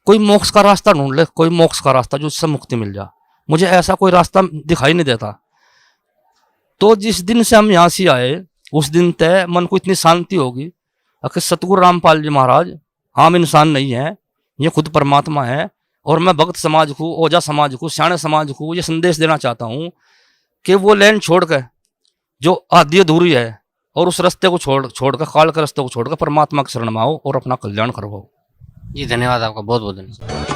कोई मोक्ष का रास्ता ढूंढ ले, कोई मोक्ष का रास्ता जो उससे मुक्ति मिल जाए। मुझे ऐसा कोई रास्ता दिखाई नहीं देता। तो जिस दिन से हम यहाँ से आए, उस दिन तय मन को इतनी शांति होगी कि सतगुरु रामपाल जी महाराज हम इंसान नहीं है, ये खुद परमात्मा है। और मैं भक्त समाज को, ओझा समाज को, सियाणे समाज को ये संदेश देना चाहता हूँ कि वो लाइन छोड़कर जो आदि अधूरी है, और उस रास्ते को छोड़कर काल के रास्ते को छोड़कर परमात्मा की शरण में आओ और अपना कल्याण करवाओ। जी धन्यवाद आपका, बहुत बहुत धन्यवाद।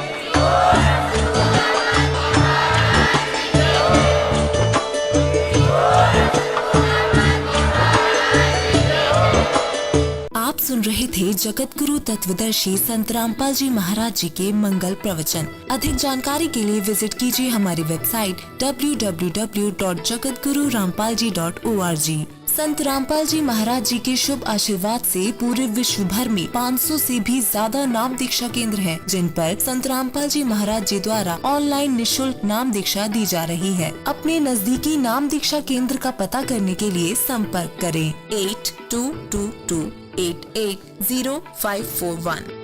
आप सुन रहे थे जगत गुरु तत्वदर्शी संत रामपाल जी महाराज जी के मंगल प्रवचन। अधिक जानकारी के लिए विजिट कीजिए हमारी वेबसाइट www.jagatgururampalji.org। संत रामपाल जी महाराज जी के शुभ आशीर्वाद से पूरे विश्व भर में 500 से भी ज्यादा नाम दीक्षा केंद्र हैं, जिन पर संत रामपाल जी महाराज जी द्वारा ऑनलाइन निशुल्क नाम दीक्षा दी जा रही है। अपने नजदीकी नाम दीक्षा केंद्र का पता करने के लिए संपर्क करें 8222880541।